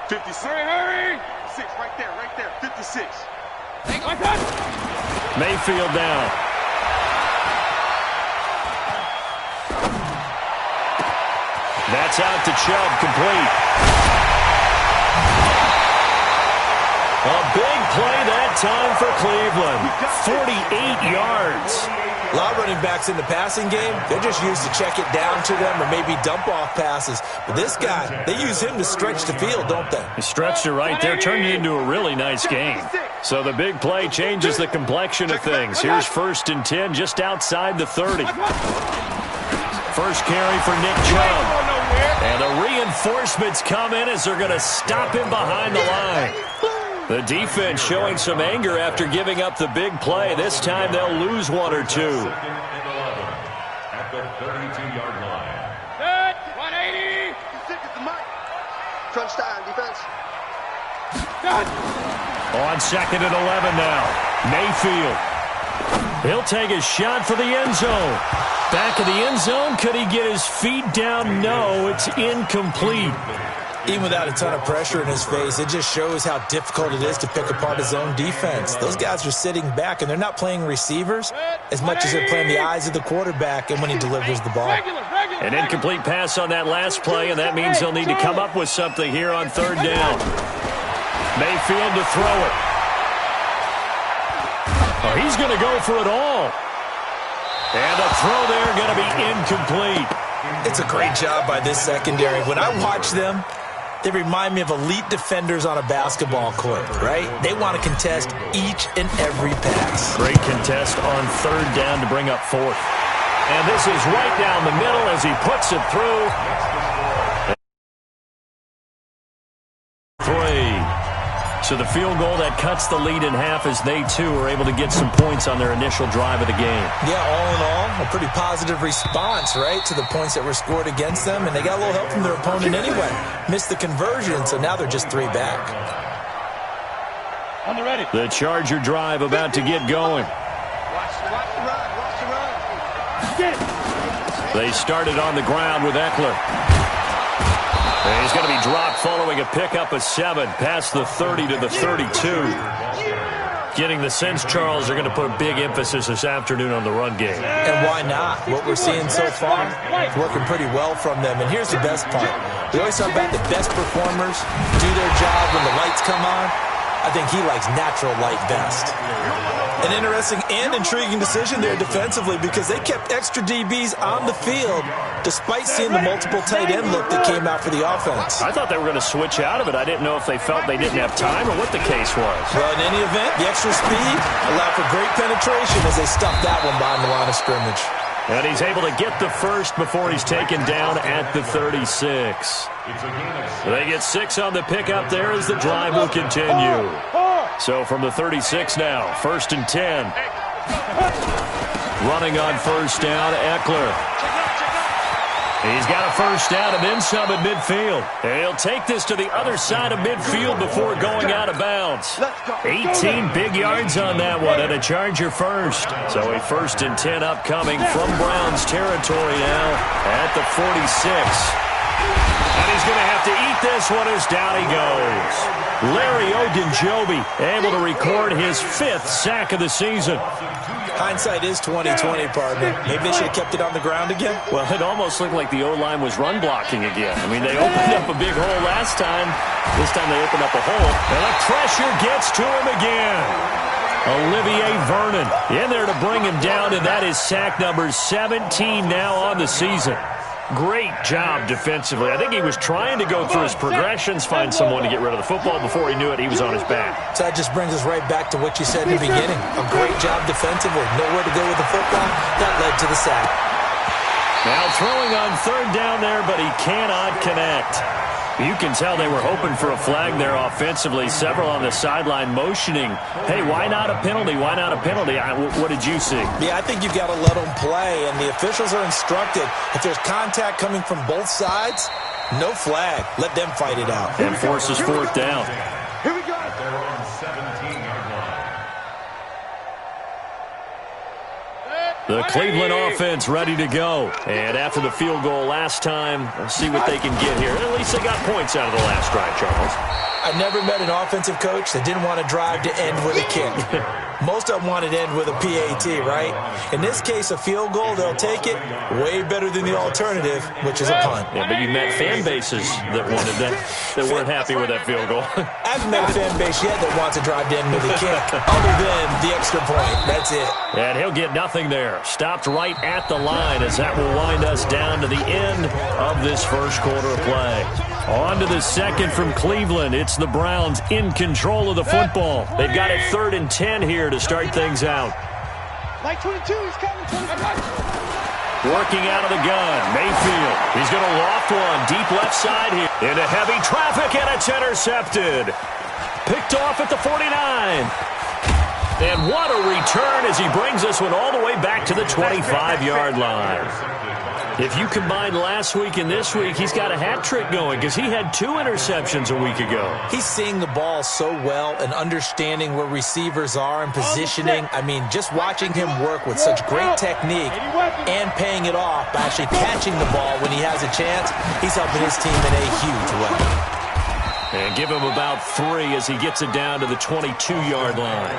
56. Hurry! 6, right there, 56. Mayfield down. That's out to Chubb, complete. A big play that time for Cleveland. 48 yards. A lot of running backs in the passing game, they're just used to check it down to them or maybe dump off passes. But this guy, they use him to stretch the field, don't they? He stretched it right there, turned it into a really nice game. So the big play changes the complexion of things. Here's 1st and 10 just outside the 30. First carry for Nick Chubb. And the reinforcements come in as they're going to stop him behind the line. The defense showing some anger after giving up the big play. This time they'll lose one or two. At the 32-yard line. Set, 180. Crunch time, defense. Done. On 2nd and 11 now. Mayfield. He'll take a shot for the end zone. Back of the end zone. Could he get his feet down? No, it's incomplete. Even without a ton of pressure in his face, it just shows how difficult it is to pick apart his own defense. Those guys are sitting back, and they're not playing receivers as much as they're playing the eyes of the quarterback and when he delivers the ball. An incomplete pass on that last play, and that means they'll need to come up with something here on 3rd down. Mayfield to throw it. Oh, he's going to go for it all. And the throw there going to be incomplete. It's a great job by this secondary. When I watch them, they remind me of elite defenders on a basketball court, right? They want to contest each and every pass. Great contest on 3rd down to bring up 4th. And this is right down the middle as he puts it through. 3. So the field goal that cuts the lead in half as they, too, are able to get some points on their initial drive of the game. Yeah, all in all, a pretty positive response, right, to the points that were scored against them. And they got a little help from their opponent anyway. Missed the conversion, so now they're just 3 back. On the ready. The Charger drive about to get going. Watch the run. Watch the run. Get it. They started on the ground with Eckler. And he's going to be dropped following a pickup of 7 past the 30 to the 32. Getting the sense, Charles, they're going to put a big emphasis this afternoon on the run game. And why not? What we're seeing so far is working pretty well from them. And here's the best part. We always talk about the best performers do their job when the lights come on. I think he likes natural light best. An interesting and intriguing decision there defensively because they kept extra DBs on the field despite seeing the multiple tight end look that came out for the offense. I thought they were going to switch out of it. I didn't know if they felt they didn't have time or what the case was. Well, in any event, the extra speed allowed for great penetration as they stuffed that one behind the line of scrimmage. And he's able to get the first before he's taken down at the 36. They get 6 on the pickup there as the drive will continue. So from the 36 now, 1st and 10. Running on 1st down, Eckler. He's got a 1st down and then some at midfield. And he'll take this to the other side of midfield before going out of bounds. 18 big yards on that one and a Charger first. So a 1st and 10 upcoming from Browns territory now at the 46. And he's going to have to eat this one as down he goes. Larry Ogunjobi able to record his 5th sack of the season. Hindsight is 20/20, partner. Maybe they should have kept it on the ground again. Well, it almost looked like the O-line was run blocking again. I mean, they opened up a big hole last time. This time they opened up a hole. And the pressure gets to him again. Olivier Vernon in there to bring him down, and that is sack number 17 now on the season. Great job defensively. I think he was trying to go through his progressions, find someone to get rid of the football. Before he knew it, he was on his back. So that just brings us right back to what you said in the beginning. A great job defensively. Nowhere to go with the football. That led to the sack. Now throwing on 3rd down there, but he cannot connect. You can tell they were hoping for a flag there offensively. Several on the sideline motioning, hey, why not a penalty? Why not a penalty? What did you see? Yeah, I think you've got to let them play, and the officials are instructed. If there's contact coming from both sides, no flag. Let them fight it out. And forces 4th down. Here we go. They're on 17-yard line. The Cleveland offense ready to go. And after the field goal last time, let's see what they can get here. At least they got points out of the last drive, Charles. I never met an offensive coach that didn't want to drive to end with a kick. Most of them wanted to end with a PAT, right? In this case, a field goal, they'll take it. Way better than the alternative, which is a punt. Yeah, but you met fan bases that wanted that weren't happy with that field goal. I haven't met a fan base yet that wants to drive to end with a kick, other than the extra point. That's it. And he'll get nothing there. Stopped right at the line as that will wind us down to the end of this first quarter of play. On to the second from Cleveland. It's the Browns in control of the football. They've got it 3rd and 10 here to start things out. Like 22, he's coming. 22. Working out of the gun, Mayfield. He's going to loft one deep left side here. Into heavy traffic, and it's intercepted. Picked off at the 49. And what a return as he brings this one all the way back to the 25-yard line. If you combine last week and this week, he's got a hat trick going because he had 2 interceptions a week ago. He's seeing the ball so well and understanding where receivers are and positioning. I mean, just watching him work with such great technique and paying it off by actually catching the ball when he has a chance, he's helping his team in a huge way. And give him about 3 as he gets it down to the 22-yard line.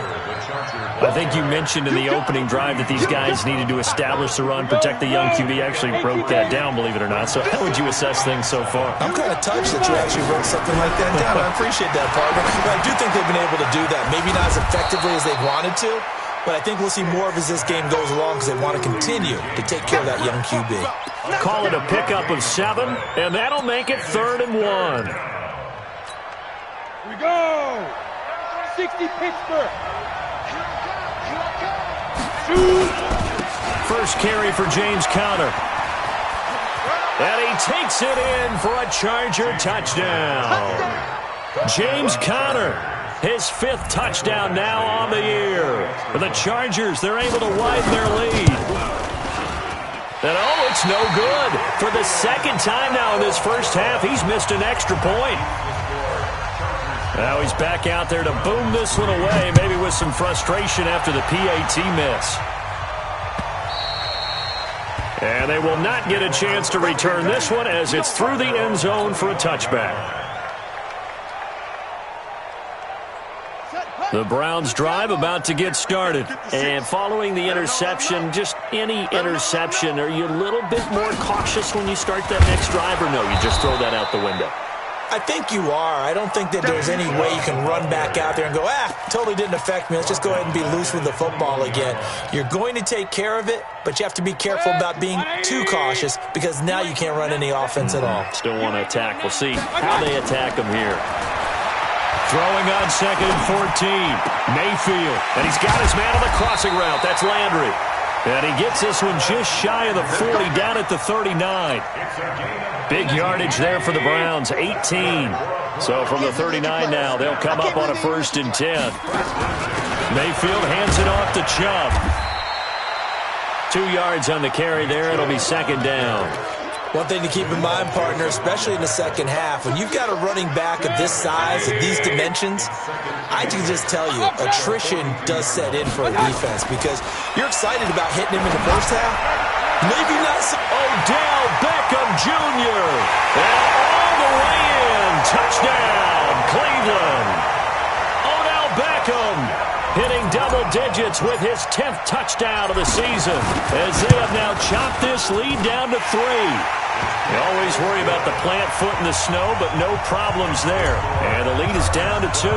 I think you mentioned in the opening drive that these guys needed to establish the run, protect the young QB. Actually wrote that down, believe it or not. So how would you assess things so far? I'm kind of touched that you actually wrote something like that down. I appreciate that, partner. But I do think they've been able to do that. Maybe not as effectively as they wanted to, but I think we'll see more of as this game goes along because they want to continue to take care of that young QB. Call it a pickup of 7, and that'll make it 3rd and 1. We go! 60 Pittsburgh. Shoot! First carry for James Conner. And he takes it in for a Charger touchdown. James Conner, his 5th touchdown now on the year. For the Chargers, they're able to widen their lead. And oh, it's no good. For the 2nd time now in this first half, he's missed an extra point. Now he's back out there to boom this one away, maybe with some frustration after the PAT miss. And they will not get a chance to return this one as it's through the end zone for a touchback. The Browns drive about to get started. And following the interception, just any interception, are you a little bit more cautious when you start that next drive, or no, you just throw that out the window? I think you are. I don't think that there's any way you can run back out there and go, totally didn't affect me. Let's just go ahead and be loose with the football again. You're going to take care of it, but you have to be careful about being too cautious because now you can't run any offense at all. Still want to attack. We'll see how they attack him here. Throwing on 2nd and 14. Mayfield. And he's got his man on the crossing route. That's Landry. And he gets this one just shy of the 40 down at the 39. Big yardage there for the Browns, 18. So from the 39 now, they'll come up on a 1st and 10. Mayfield hands it off to Chubb. 2 yards on the carry there. It'll be 2nd down. One thing to keep in mind, partner, especially in the second half, when you've got a running back of this size, of these dimensions, I can just tell you, attrition does set in for a defense because you're excited about hitting him in the first half. Maybe not so. Odell Beckham Jr. And all the way in. Touchdown, Cleveland. Odell Beckham hitting double digits with his 10th touchdown of the season as they have now chopped this lead down to 3. You always worry about the plant foot in the snow, but no problems there. And the lead is down to 2.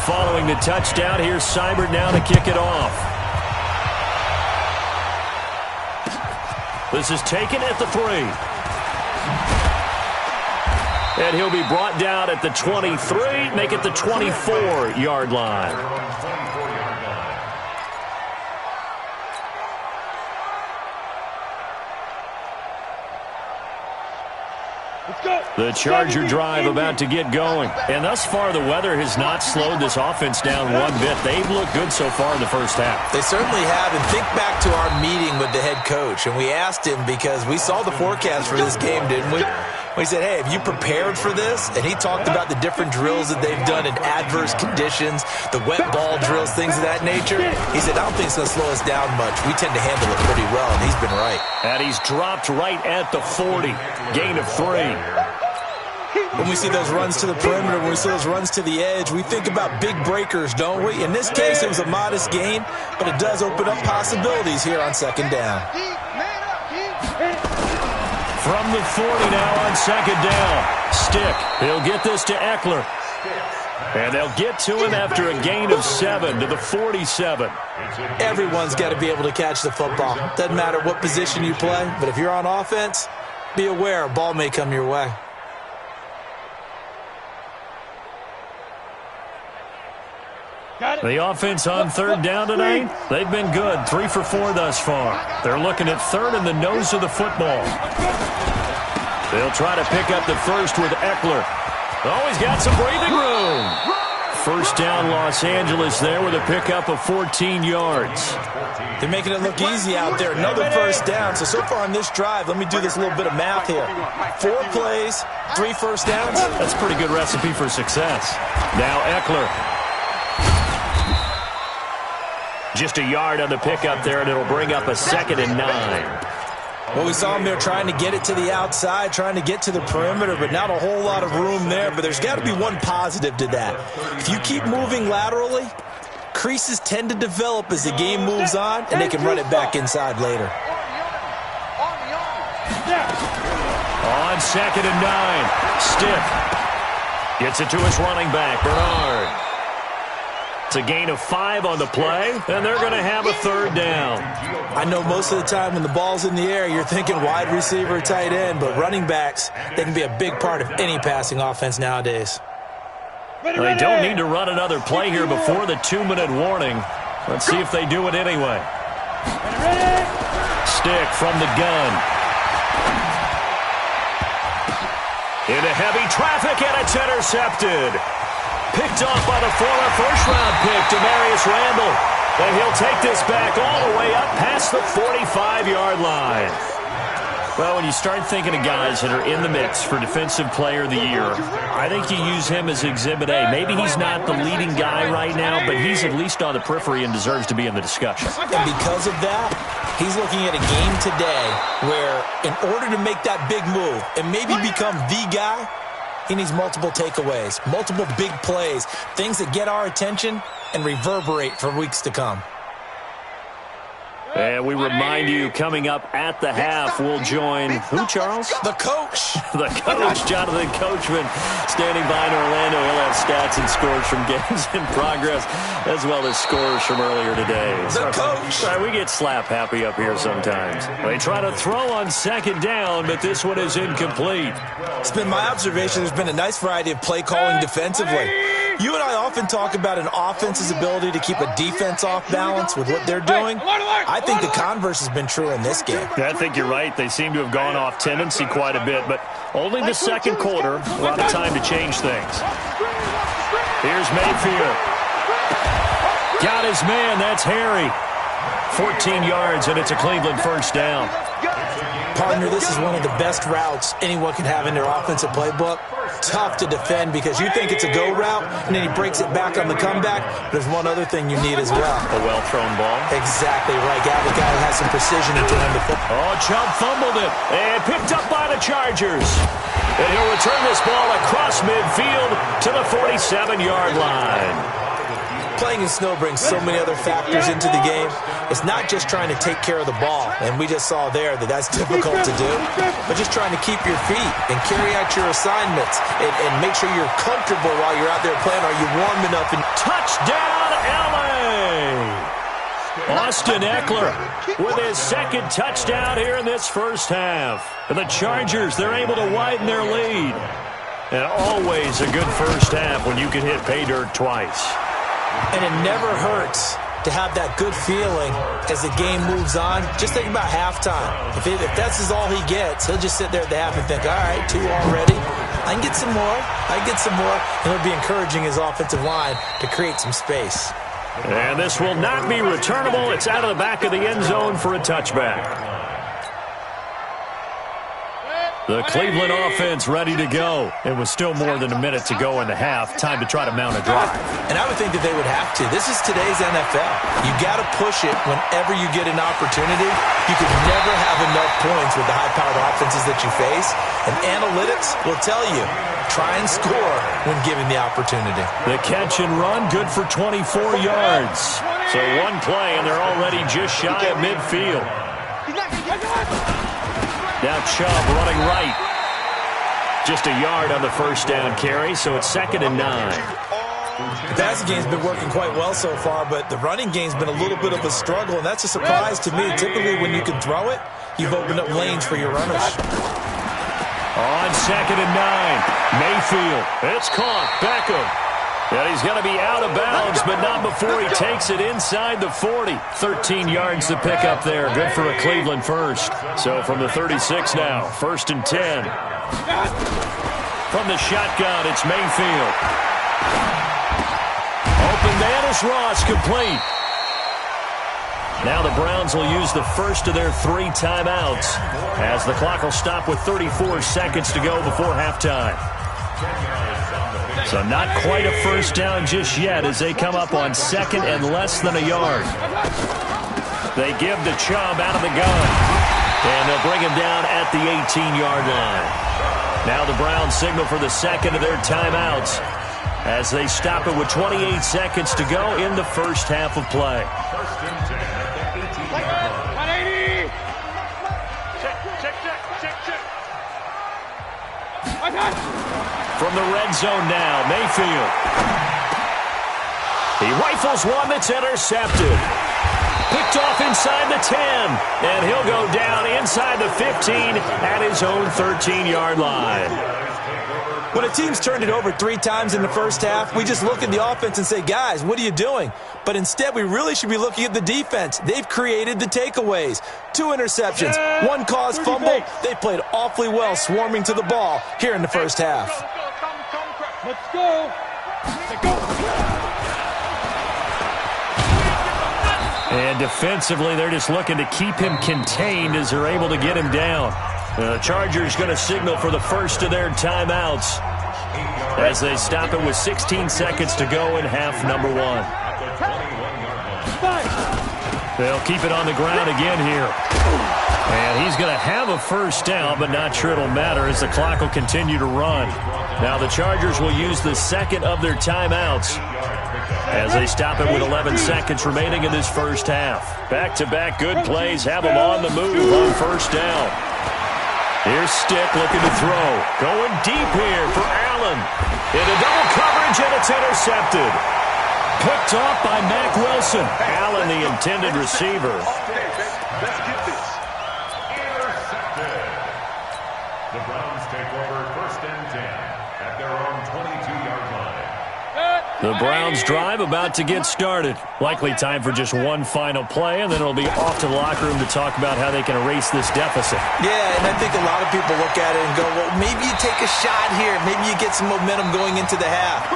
Following the touchdown, here's Seibert now to kick it off. This is taken at the 3. And he'll be brought down at the 23, make it the 24-yard line. The Charger drive about to get going. And thus far, the weather has not slowed this offense down one bit. They've looked good so far in the first half. They certainly have. And think back to our meeting with the head coach. And we asked him because we saw the forecast for this game, didn't we? We said, hey, have you prepared for this? And he talked about the different drills that they've done in adverse conditions, the wet ball drills, things of that nature. He said, I don't think it's going to slow us down much. We tend to handle it pretty well, and he's been right. And he's dropped right at the 40. Gain of 3. When we see those runs to the perimeter, when we see those runs to the edge, we think about big breakers, don't we? In this case, it was a modest gain, but it does open up possibilities here on 2nd down. From the 40 now on 2nd down. Stick. He'll get this to Eckler. And they'll get to him after a gain of 7 to the 47. Everyone's got to be able to catch the football. Doesn't matter what position you play, but if you're on offense, be aware a ball may come your way. The offense on 3rd down tonight, they've been good. 3 for 4 thus far. They're looking at 3rd in the nose of the football. They'll try to pick up the 1st with Eckler. Oh, he's got some breathing room. First down, Los Angeles there with a pickup of 14 yards. They're making it look easy out there. Another first down. So far on this drive, let me do this little bit of math here. 4 plays, 3 first downs. That's a pretty good recipe for success. Now Eckler. Just a yard on the pickup there, and it'll bring up a 2nd and 9. Well, we saw him there trying to get it to the outside, trying to get to the perimeter, but not a whole lot of room there. But there's got to be one positive to that. If you keep moving laterally, creases tend to develop as the game moves on, and they can run it back inside later. On 2nd and 9, Stiff gets it to his running back, Bernard. It's a gain of 5 on the play, and they're going to have a 3rd down. I know most of the time when the ball's in the air, you're thinking wide receiver, tight end, but running backs, they can be a big part of any passing offense nowadays. They don't need to run another play here before the 2-minute warning. Let's see if they do it anyway. Stick from the gun. Into heavy traffic, and it's intercepted. Picked off by the former first-round pick, Demarius Randall. And he'll take this back all the way up past the 45-yard line. Well, when you start thinking of guys that are in the mix for Defensive Player of the Year, I think you use him as Exhibit A. Maybe he's not the leading guy right now, but he's at least on the periphery and deserves to be in the discussion. And because of that, he's looking at a game today where in order to make that big move and maybe become the guy, he needs multiple takeaways, multiple big plays, things that get our attention and reverberate for weeks to come. And we remind you, coming up at the half, we'll join who, Charles? The coach. The coach, Jonathan Coachman, standing by in Orlando. He'll have stats and scores from games in progress, as well as scores from earlier today. The coach. Sorry, we get slap happy up here sometimes. They try to throw on 2nd down, but this one is incomplete. It's been my observation there's been a nice variety of play calling defensively. You and I often talk about an offense's ability to keep a defense off balance with what they're doing. I think the converse has been true in this game. I think you're right. They seem to have gone off tendency quite a bit, but only the 2nd quarter, a lot of time to change things. Here's Mayfield. Got his man. That's Harry. 14 yards, and it's a Cleveland first down. Partner, this is one of the best routes anyone can have in their offensive playbook. Tough to defend because you think it's a go route, and then he breaks it back on the comeback. There's one other thing you need as well. A well-thrown ball. Exactly right. Got the guy who has some precision in throwing the football. Oh, Chubb fumbled it, and picked up by the Chargers. And he'll return this ball across midfield to the 47-yard line. Playing in snow brings so many other factors into the game. It's not just trying to take care of the ball, and we just saw there that that's difficult to do, but just trying to keep your feet and carry out your assignments and make sure you're comfortable while you're out there playing. Are you warm enough? And touchdown, L.A.! Austin Eckler with his 2nd touchdown here in this first half. And the Chargers, they're able to widen their lead. And always a good first half when you can hit pay dirt twice. And it never hurts to have that good feeling as the game moves on. Just think about halftime. If that's all he gets, he'll just sit there at the half and think, all right, 2 already. I can get some more. I can get some more. And he'll be encouraging his offensive line to create some space. And this will not be returnable. It's out of the back of the end zone for a touchback. The Cleveland offense ready to go. It was still more than a minute to go in the half. Time to try to mount a drive. And I would think that they would have to. This is today's NFL. You got to push it whenever you get an opportunity. You could never have enough points with the high-powered offenses that you face. And analytics will tell you, try and score when given the opportunity. The catch and run, good for 24 yards. So one play, and they're already just shy of midfield. Now Chubb running right. Just a yard on the first down carry, so it's 2nd and 9. The passing game's been working quite well so far, but the running game's been a little bit of a struggle, and that's a surprise to me. Typically, when you can throw it, you've opened up lanes for your runners. On 2nd and 9, Mayfield. It's caught. Beckham. And he's going to be out of bounds, but not before he takes it inside the 40. 13 yards to pick up there. Good for a Cleveland first. So from the 36 now, 1st and 10. From the shotgun, it's Mayfield. open man is Ross, complete. Now the Browns will use the first of their 3 timeouts as the clock will stop with 34 seconds to go before halftime. So not quite a first down just yet as they come up on 2nd and less than a yard. They give the Chubb out of the gun, and they'll bring him down at the 18-yard line. Now the Browns signal for the second of their timeouts as they stop it with 28 seconds to go in the first half of play. 180! Check. From the red zone now, Mayfield. He rifles one that's intercepted. Picked off inside the 10, and he'll go down inside the 15 at his own 13-yard line. When a team's turned it over 3 times in the first half, we just look at the offense and say, guys, what are you doing? But instead, we really should be looking at the defense. They've created the takeaways. 2 interceptions, 1 caused fumble. They played awfully well swarming to the ball here in the first half. Let's go. And defensively, they're just looking to keep him contained as they're able to get him down. The Chargers going to signal for the first of their timeouts as they stop it with 16 seconds to go in half number 1. They'll keep it on the ground again here. And he's going to have a first down, but not sure it'll matter as the clock will continue to run. Now the Chargers will use the second of their timeouts as they stop it with 11 seconds remaining in this first half. Back-to-back good plays have them on the move on first down. Here's Stick looking to throw. Going deep here for Allen. Into double coverage, and it's intercepted. Picked off by Mack Wilson. Allen, the intended receiver. Let's get this. Intercepted. The Browns take over 1st and 10 at their own 22-yard line. The Browns drive about to get started. Likely time for just one final play, and then it'll be off to the locker room to talk about how they can erase this deficit. Yeah, and I think a lot of people look at it and go, well, maybe you take a shot here. Maybe you get some momentum going into the half.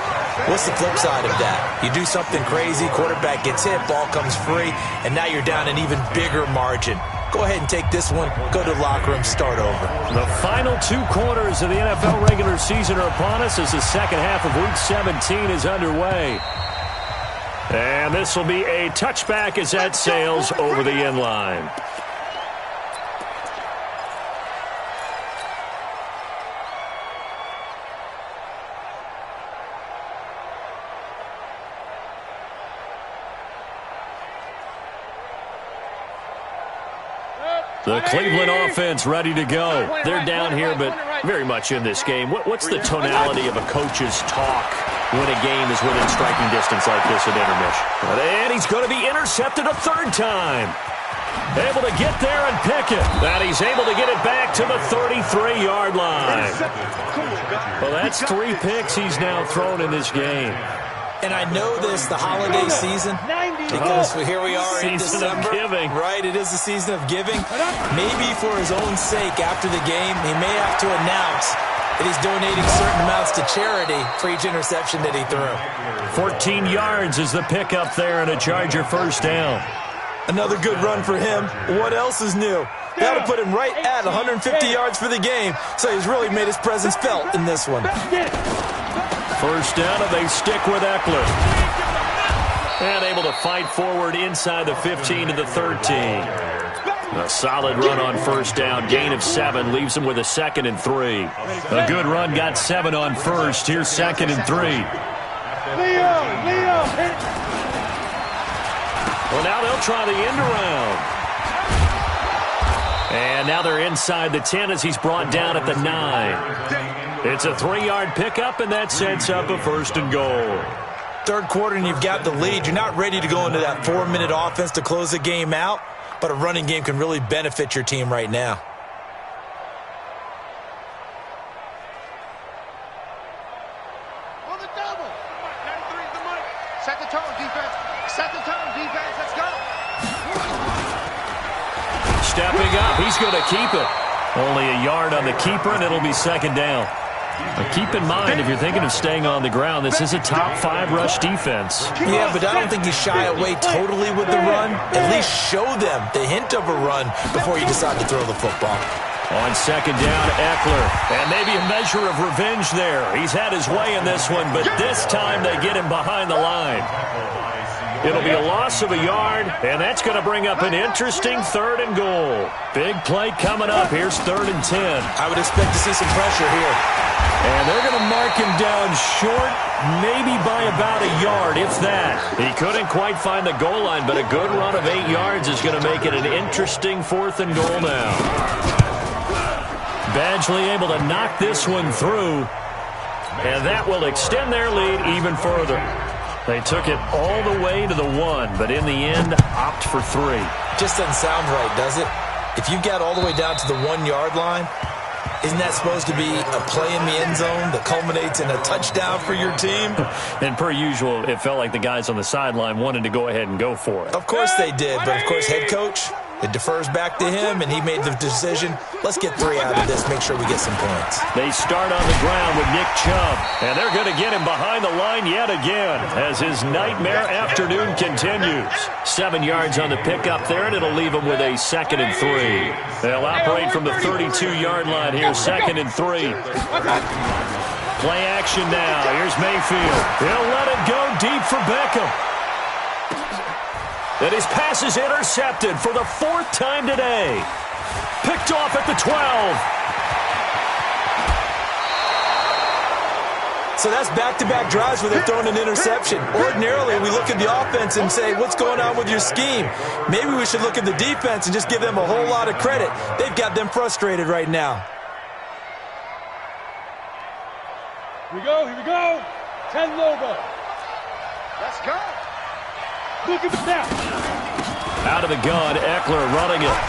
What's the flip side of that? You do something crazy, quarterback gets hit, ball comes free, and now you're down an even bigger margin. Go ahead and take this one, go to the locker room, start over. The final 2 quarters of the NFL regular season are upon us as the second half of Week 17 is underway. And this will be a touchback as that sails over the end line. The Cleveland offense ready to go. They're down here, but very much in this game. What's the tonality of a coach's talk when a game is within striking distance like this at intermission? And he's going to be intercepted a 3rd time. Able to get there and pick it. And he's able to get it back to the 33-yard line. Well, that's 3 picks he's now thrown in this game. And I know this, the holiday season, because here we are in Season December. of giving. Right, it is the season of giving. Maybe for his own sake after the game, he may have to announce that he's donating certain amounts to charity for each interception that he threw. 14 yards is the pickup there and a Charger first down. Another good run for him. What else is new? That'll put him right at 150 yards for the game, so he's really made his presence felt in this one. First down, and they stick with Eckler. And able to fight forward inside the 15 to the 13. A solid run on first down. Gain of 7 leaves him with a 2nd and 3. A good run got 7 on first. Here's 2nd and 3. Leo, hit. Well, now they'll try the end around. And now they're inside the 10 as he's brought down at the 9. It's a 3-yard pickup, and that sets up a 1st and goal. 3rd quarter, and you've got the lead. You're not ready to go into that 4-minute offense to close the game out, but a running game can really benefit your team right now. On the double. 93's the money. Set the tone, defense. Set the tone, defense. Let's go. Stepping up, he's going to keep it. Only a yard on the keeper, and it'll be 2nd down. Keep in mind, if you're thinking of staying on the ground, this is a top 5 rush defense. Yeah, but I don't think you shy away totally with the run. At least show them the hint of a run before you decide to throw the football. On second down, Eckler. And maybe a measure of revenge there. He's had his way in this one, but this time they get him behind the line. It'll be a loss of a yard, and that's going to bring up an interesting 3rd and goal. Big play coming up. Here's 3rd and 10. I would expect to see some pressure here. And they're going to mark him down short, maybe by about a yard, if that. He couldn't quite find the goal line, but a good run of 8 yards is going to make it an interesting 4th and goal now. Badgley able to knock this one through, and that will extend their lead even further. They took it all the way to the 1, but in the end, opt for 3. Just doesn't sound right, does it? If you got all the way down to the 1-yard line, isn't that supposed to be a play in the end zone that culminates in a touchdown for your team? And per usual, it felt like the guys on the sideline wanted to go ahead and go for it. Of course they did, but of course head coach, it defers back to him, and he made the decision, let's get 3 out of this, make sure we get some points. They start on the ground with Nick Chubb, and they're going to get him behind the line yet again as his nightmare afternoon continues. 7 yards on the pickup there, and it'll leave him with a 2nd and 3. They'll operate from the 32-yard line here, 2nd and 3. Play action now. Here's Mayfield. He'll let it go deep for Beckham. And his pass is intercepted for the 4th time today. Picked off at the 12. So that's back-to-back drives where they're throwing an interception. Ordinarily, we look at the offense and say, what's going on with your scheme? Maybe we should look at the defense and just give them a whole lot of credit. They've got them frustrated right now. Here we go, here we go. 10 Lobo. Let's go. Look at the snap. Out of the gun, Eckler running it.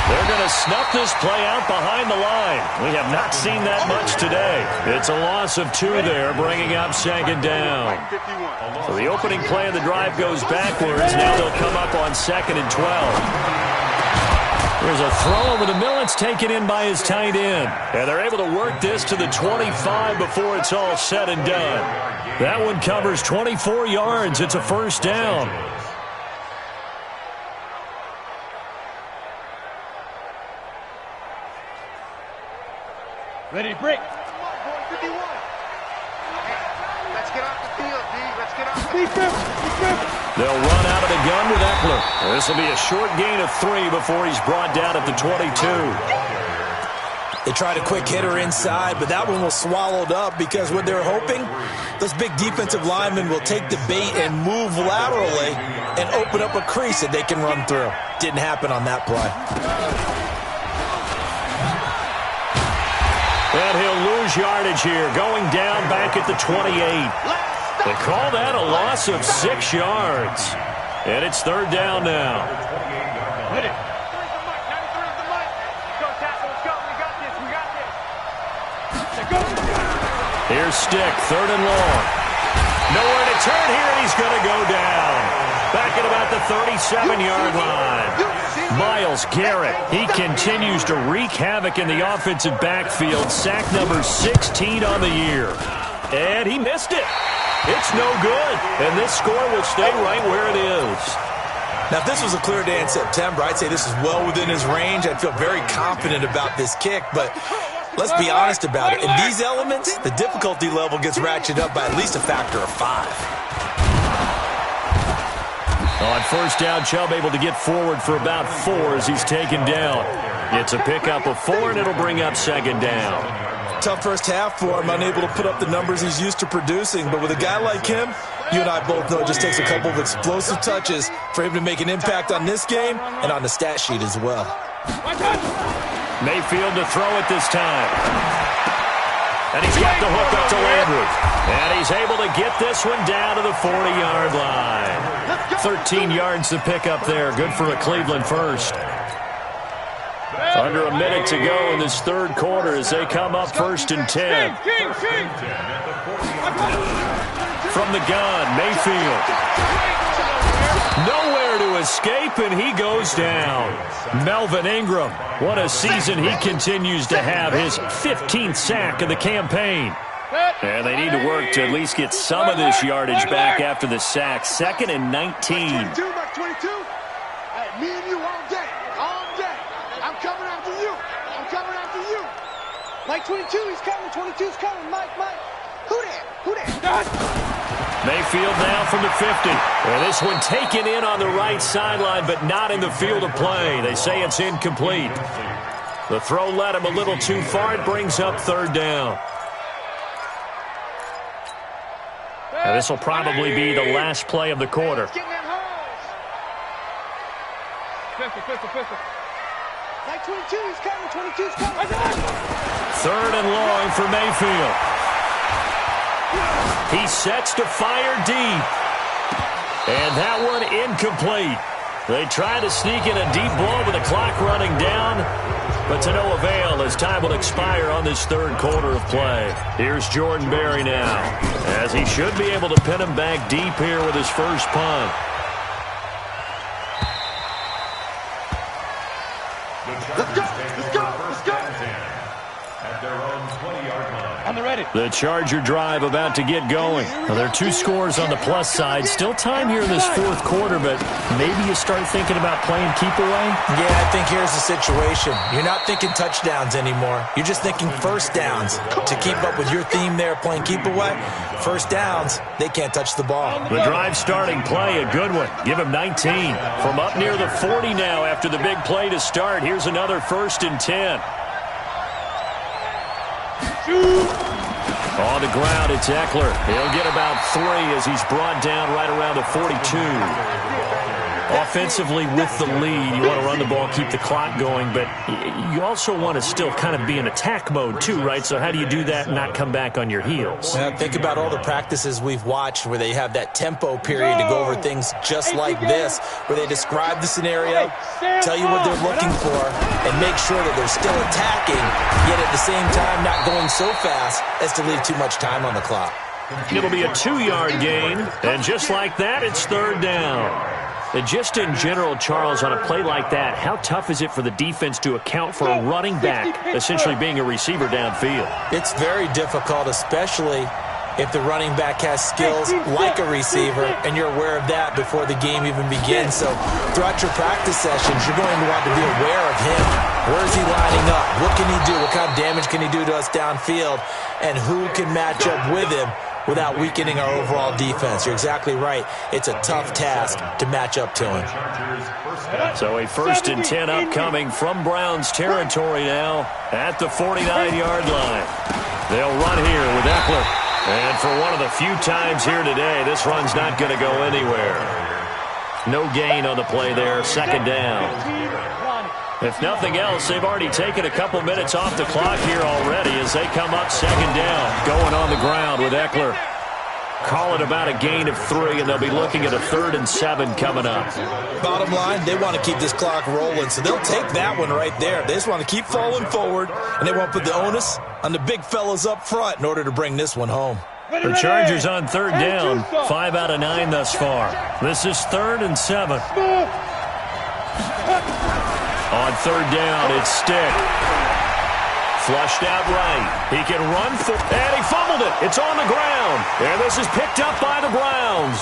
They're going to snuff this play out behind the line. We have not seen that much today. It's a loss of 2 there, bringing up 2nd down. So the opening play of the drive goes backwards. Now they'll come up on 2nd and 12. There's a throw over the middle. It's taken in by his tight end. And they're able to work this to the 25 before it's all said and done. That one covers 24 yards. It's a 1st down. Ready to break. 51. Let's get off the field, D. Let's get off the field. They'll run out of the gun with Eckler. This will be a short gain of 3 before he's brought down at the 22. They tried a quick hitter inside, but that one was swallowed up because what they're hoping, those big defensive linemen will take the bait and move laterally and open up a crease that they can run through. Didn't happen on that play. And he'll lose yardage here, going down back at the 28. They call that a loss of 6 yards. And it's 3rd down now. Ready. Here's Stick, 3rd and long. Nowhere to turn here, and he's going to go down. Back at about the 37-yard line. Myles Garrett, he continues to wreak havoc in the offensive backfield. Sack number 16 on the year. And he missed it. It's no good. And this score will stay right where it is. Now, if this was a clear day in September, I'd say this is well within his range. I'd feel very confident about this kick, but let's be honest about it. In these elements, the difficulty level gets ratcheted up by at least a factor of 5. On 1st down, Chubb able to get forward for about 4 as he's taken down. It's a pickup of 4, and it'll bring up 2nd down. Tough first half for him, unable to put up the numbers he's used to producing. But with a guy like him, you and I both know it just takes a couple of explosive touches for him to make an impact on this game and on the stat sheet as well. Mayfield to throw it this time. And he's got the hook up to Landry. And he's able to get this one down to the 40-yard line. 13 yards to pick up there. Good for a Cleveland first. Under a minute to go in this 3rd quarter as they come up 1st and 10. From the gun, Mayfield. Nowhere to escape, and he goes down. Melvin Ingram, what a season he continues to have, his 15th sack of the campaign. And they need to work to at least get some of this yardage back after the sack. 2nd and 19. Mike 22, Mike 22. Hey, me and you all day. All day. I'm coming after you. I'm coming after you. Mike 22, he's coming. 22's coming. Mike. Who that? Mayfield now from the 50. And this one taken in on the right sideline, but not in the field of play. They say it's incomplete. The throw led him a little too far. It brings up 3rd down. Now this will probably be the last play of the quarter. Pistol. Mike 22, he's coming. 22's coming. 3rd and long for Mayfield. He sets to fire deep. And that one incomplete. They try to sneak in a deep ball with the clock running down, but to no avail as time will expire on this 3rd quarter of play. Here's Jordan Berry now, as he should be able to pin him back deep here with his first punt. Let's go. At their own 20-yard line. I'm ready. The Charger drive about to get going. Well, there are 2 scores on the plus side. Still time here in this 4th quarter, but maybe you start thinking about playing keep away? Yeah, I think here's the situation. You're not thinking touchdowns anymore. You're just thinking first downs. To keep up with your theme there, playing keep away, first downs, they can't touch the ball. The drive starting play, a good one. Give him 19. From up near the 40 now after the big play to start. Here's another 1st and 10. On the ground, it's Eckler. He'll get about 3 as he's brought down right around the 42. Offensively with the lead, you want to run the ball, keep the clock going, but you also want to still kind of be in attack mode too, right? So how do you do that and not come back on your heels? Think about all the practices we've watched where they have that tempo period to go over things just like this, where they describe the scenario, tell you what they're looking for, and make sure that they're still attacking, yet at the same time not going so fast as to leave too much time on the clock. It'll be a 2-yard gain, and just like that, it's 3rd down. And just in general, Charles, on a play like that, how tough is it for the defense to account for a running back essentially being a receiver downfield? It's very difficult, especially if the running back has skills like a receiver, and you're aware of that before the game even begins. So throughout your practice sessions, you're going to want to be aware of him. Where is he lining up? What can he do? What kind of damage can he do to us downfield? And who can match up with him without weakening our overall defense? You're exactly right. It's a tough task to match up to him. So a 1st and 10 upcoming from Browns territory now at the 49-yard line. They'll run here with Eckler. And for one of the few times here today, this run's not going to go anywhere. No gain on the play there, 2nd down. If nothing else, they've already taken a couple minutes off the clock here already as they come up 2nd down. Going on the ground with Eckler. Call it about a gain of 3, and they'll be looking at a 3rd and 7 coming up. Bottom line, they want to keep this clock rolling, so they'll take that one right there. They just want to keep falling forward, and they want to put the onus on the big fellas up front in order to bring this one home. The Chargers on 3rd down, 5 out of 9 thus far. This is 3rd and 7. On 3rd down, it's Stick. Flushed out right. He can run for, and he fumbled it. It's on the ground. And this is picked up by the Browns.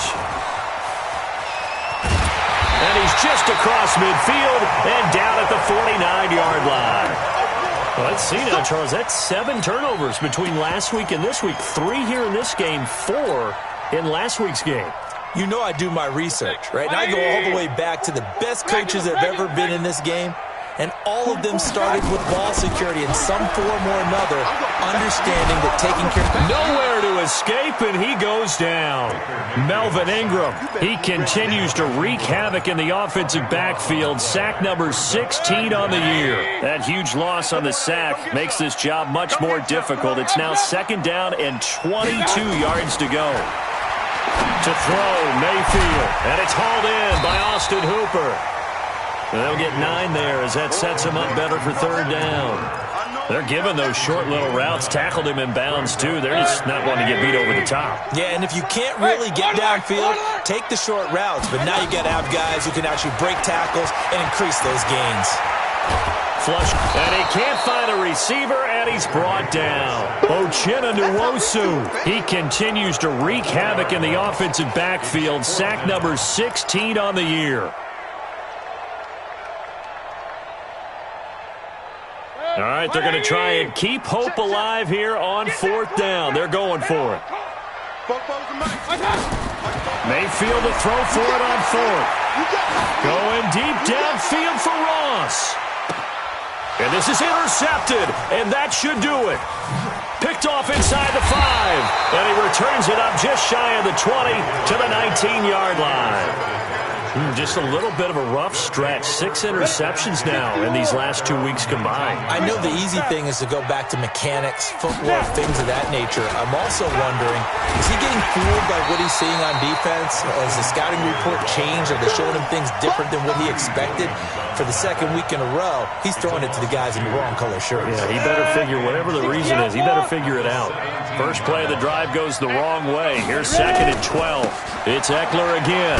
And he's just across midfield and down at the 49-yard line. Well, let's see now, Charles. That's 7 turnovers between last week and this week. 3 here in this game, 4 in last week's game. You know I do my research, right? And I go all the way back to the best coaches that have ever been in this game. And all of them started with ball security in some form or another, understanding that taking care of... Nowhere to escape, and he goes down. Melvin Ingram, he continues to wreak havoc in the offensive backfield. Sack number 16 on the year. That huge loss on the sack makes this job much more difficult. It's now 2nd down and 22 yards to go. To throw, Mayfield, and it's hauled in by Austin Hooper. They'll get 9 there as that sets him up better for 3rd down. They're giving those short little routes. Tackled him in bounds, too. They're just not wanting to get beat over the top. Yeah, and if you can't really get downfield, take the short routes. But now you got to have guys who can actually break tackles and increase those gains. Flush, and he can't find a receiver, and he's brought down. Ochena Nwosu. He continues to wreak havoc in the offensive backfield. Sack number 16 on the year. All right, they're going to try and keep hope alive here on 4th down. They're going for it. Mayfield to throw for it on 4th. Going deep downfield for Ross. And this is intercepted, and that should do it. Picked off inside the 5, and he returns it up just shy of the 20 to the 19-yard line. Just a little bit of a rough stretch. 6 interceptions now in these last 2 weeks combined. I know the easy thing is to go back to mechanics, footwork, things of that nature. I'm also wondering, is he getting fooled by what he's seeing on defense? Has the scouting report changed? Are they showing him things different than what he expected? For the second week in a row, he's throwing it to the guys in the wrong color shirts. Yeah, he better figure, whatever the reason is, he better figure it out. First play of the drive goes the wrong way. Here's 2nd and 12. It's Eckler again.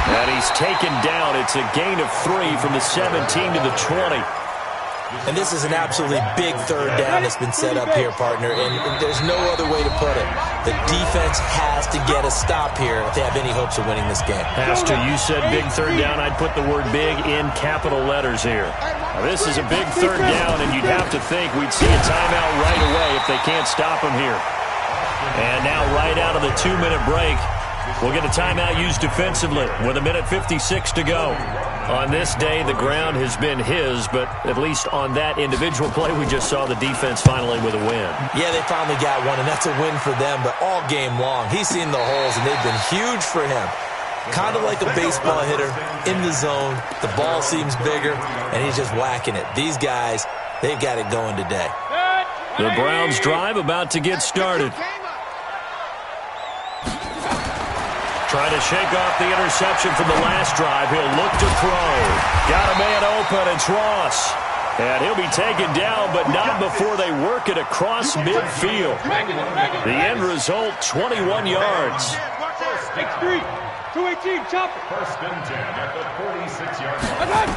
And he's taken down. It's a gain of 3 from the 17 to the 20. And this is an absolutely big 3rd down that's been set up here, partner, and there's no other way to put it. The defense has to get a stop here if they have any hopes of winning this game. Has to. You said big 3rd down. I'd put the word big in capital letters here. Now, this is a big 3rd down, and you'd have to think we'd see a timeout right away if they can't stop him here. And now right out of the 2-minute break, we'll get a timeout used defensively with 1:56 to go. On this day, the ground has been his, but at least on that individual play, we just saw the defense finally with a win. Yeah, they finally got one, and that's a win for them, but all game long, he's seen the holes, and they've been huge for him. Kind of like a baseball hitter in the zone. The ball seems bigger, and he's just whacking it. These guys, they've got it going today. The Browns' drive about to get started. Trying to shake off the interception from the last drive. He'll look to throw. Got a man open. It's Ross. And he'll be taken down, but not before they work it across midfield. The end result, 21 yards. 6-3, 218, chop it. 1st and 10 at the 46-yard line.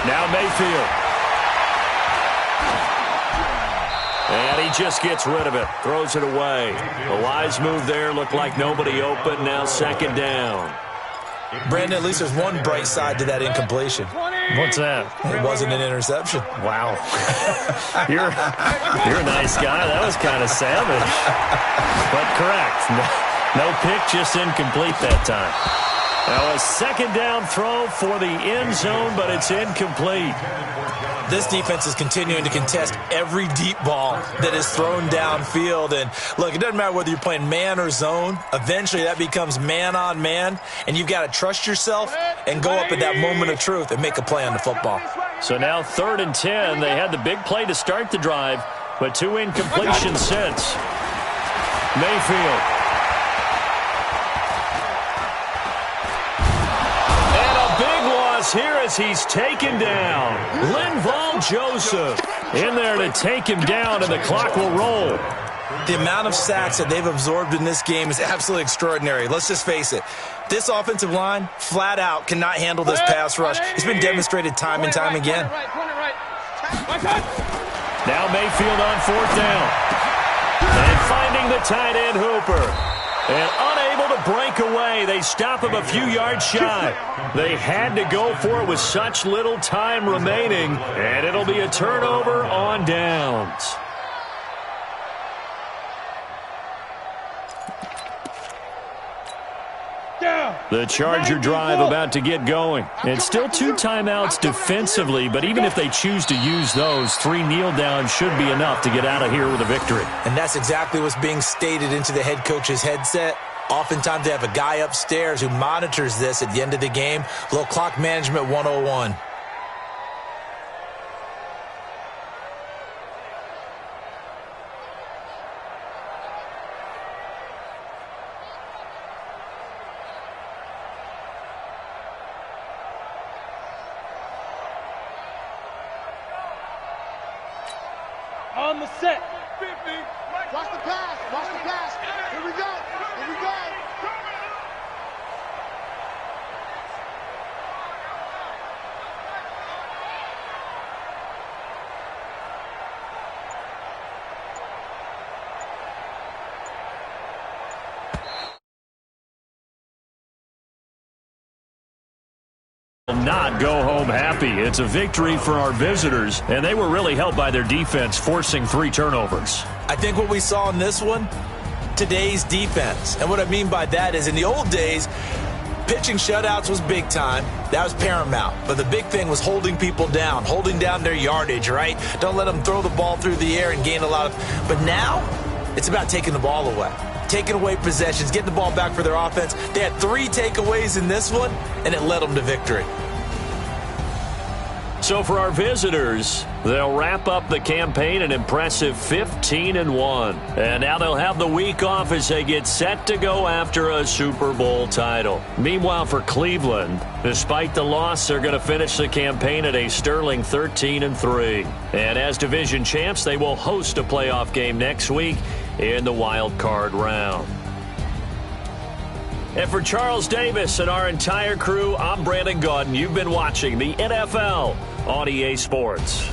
Now Mayfield. And he just gets rid of it. Throws it away. A wise move there. Looked like nobody open. Now 2nd down. Brandon, at least there's one bright side to that incompletion. What's that? It wasn't an interception. Wow. You're a nice guy. That was kind of savage. But correct. No pick, just incomplete that time. Now a 2nd down throw for the end zone, but it's incomplete. This defense is continuing to contest every deep ball that is thrown downfield. And look, it doesn't matter whether you're playing man or zone. Eventually that becomes man on man, and you've got to trust yourself and go up at that moment of truth and make a play on the football. So now 3rd and 10. They had the big play to start the drive, but 2 incompletions since. Mayfield. Here as he's taken down. Linval Joseph in there to take him down, and the clock will roll. The amount of sacks that they've absorbed in this game is absolutely extraordinary. Let's just face it. This offensive line, flat out, cannot handle this pass rush. It's been demonstrated time and time again. Now Mayfield on 4th down. And finding the tight end Hooper. And unable to break away. They stop him a few yards shy. They had to go for it with such little time remaining. And it'll be a turnover on downs. The Charger drive about to get going. And still 2 timeouts defensively, but even if they choose to use those, 3 kneel downs should be enough to get out of here with a victory. And that's exactly what's being stated into the head coach's headset. Oftentimes they have a guy upstairs who monitors this at the end of the game. Little clock management 101. on the set. 50. Watch the pass. Watch the pass. Here we go. Here we go. Not go home happy. It's a victory for our visitors, and they were really helped by their defense, forcing 3 turnovers. I think what we saw in this one, today's defense. And what I mean by that is in the old days, pitching shutouts was big time. That was paramount. But the big thing was holding people down, holding down their yardage, right? Don't let them throw the ball through the air and gain a lot of. But now, it's about taking the ball away. Taking away possessions, getting the ball back for their offense. They had 3 takeaways in this one, and it led them to victory. So for our visitors, they'll wrap up the campaign an impressive 15-1. And now they'll have the week off as they get set to go after a Super Bowl title. Meanwhile, for Cleveland, despite the loss, they're going to finish the campaign at a sterling 13-3. And as division champs, they will host a playoff game next week in the wild card round. And for Charles Davis and our entire crew, I'm Brandon Gaudin. You've been watching the NFL on EA Sports.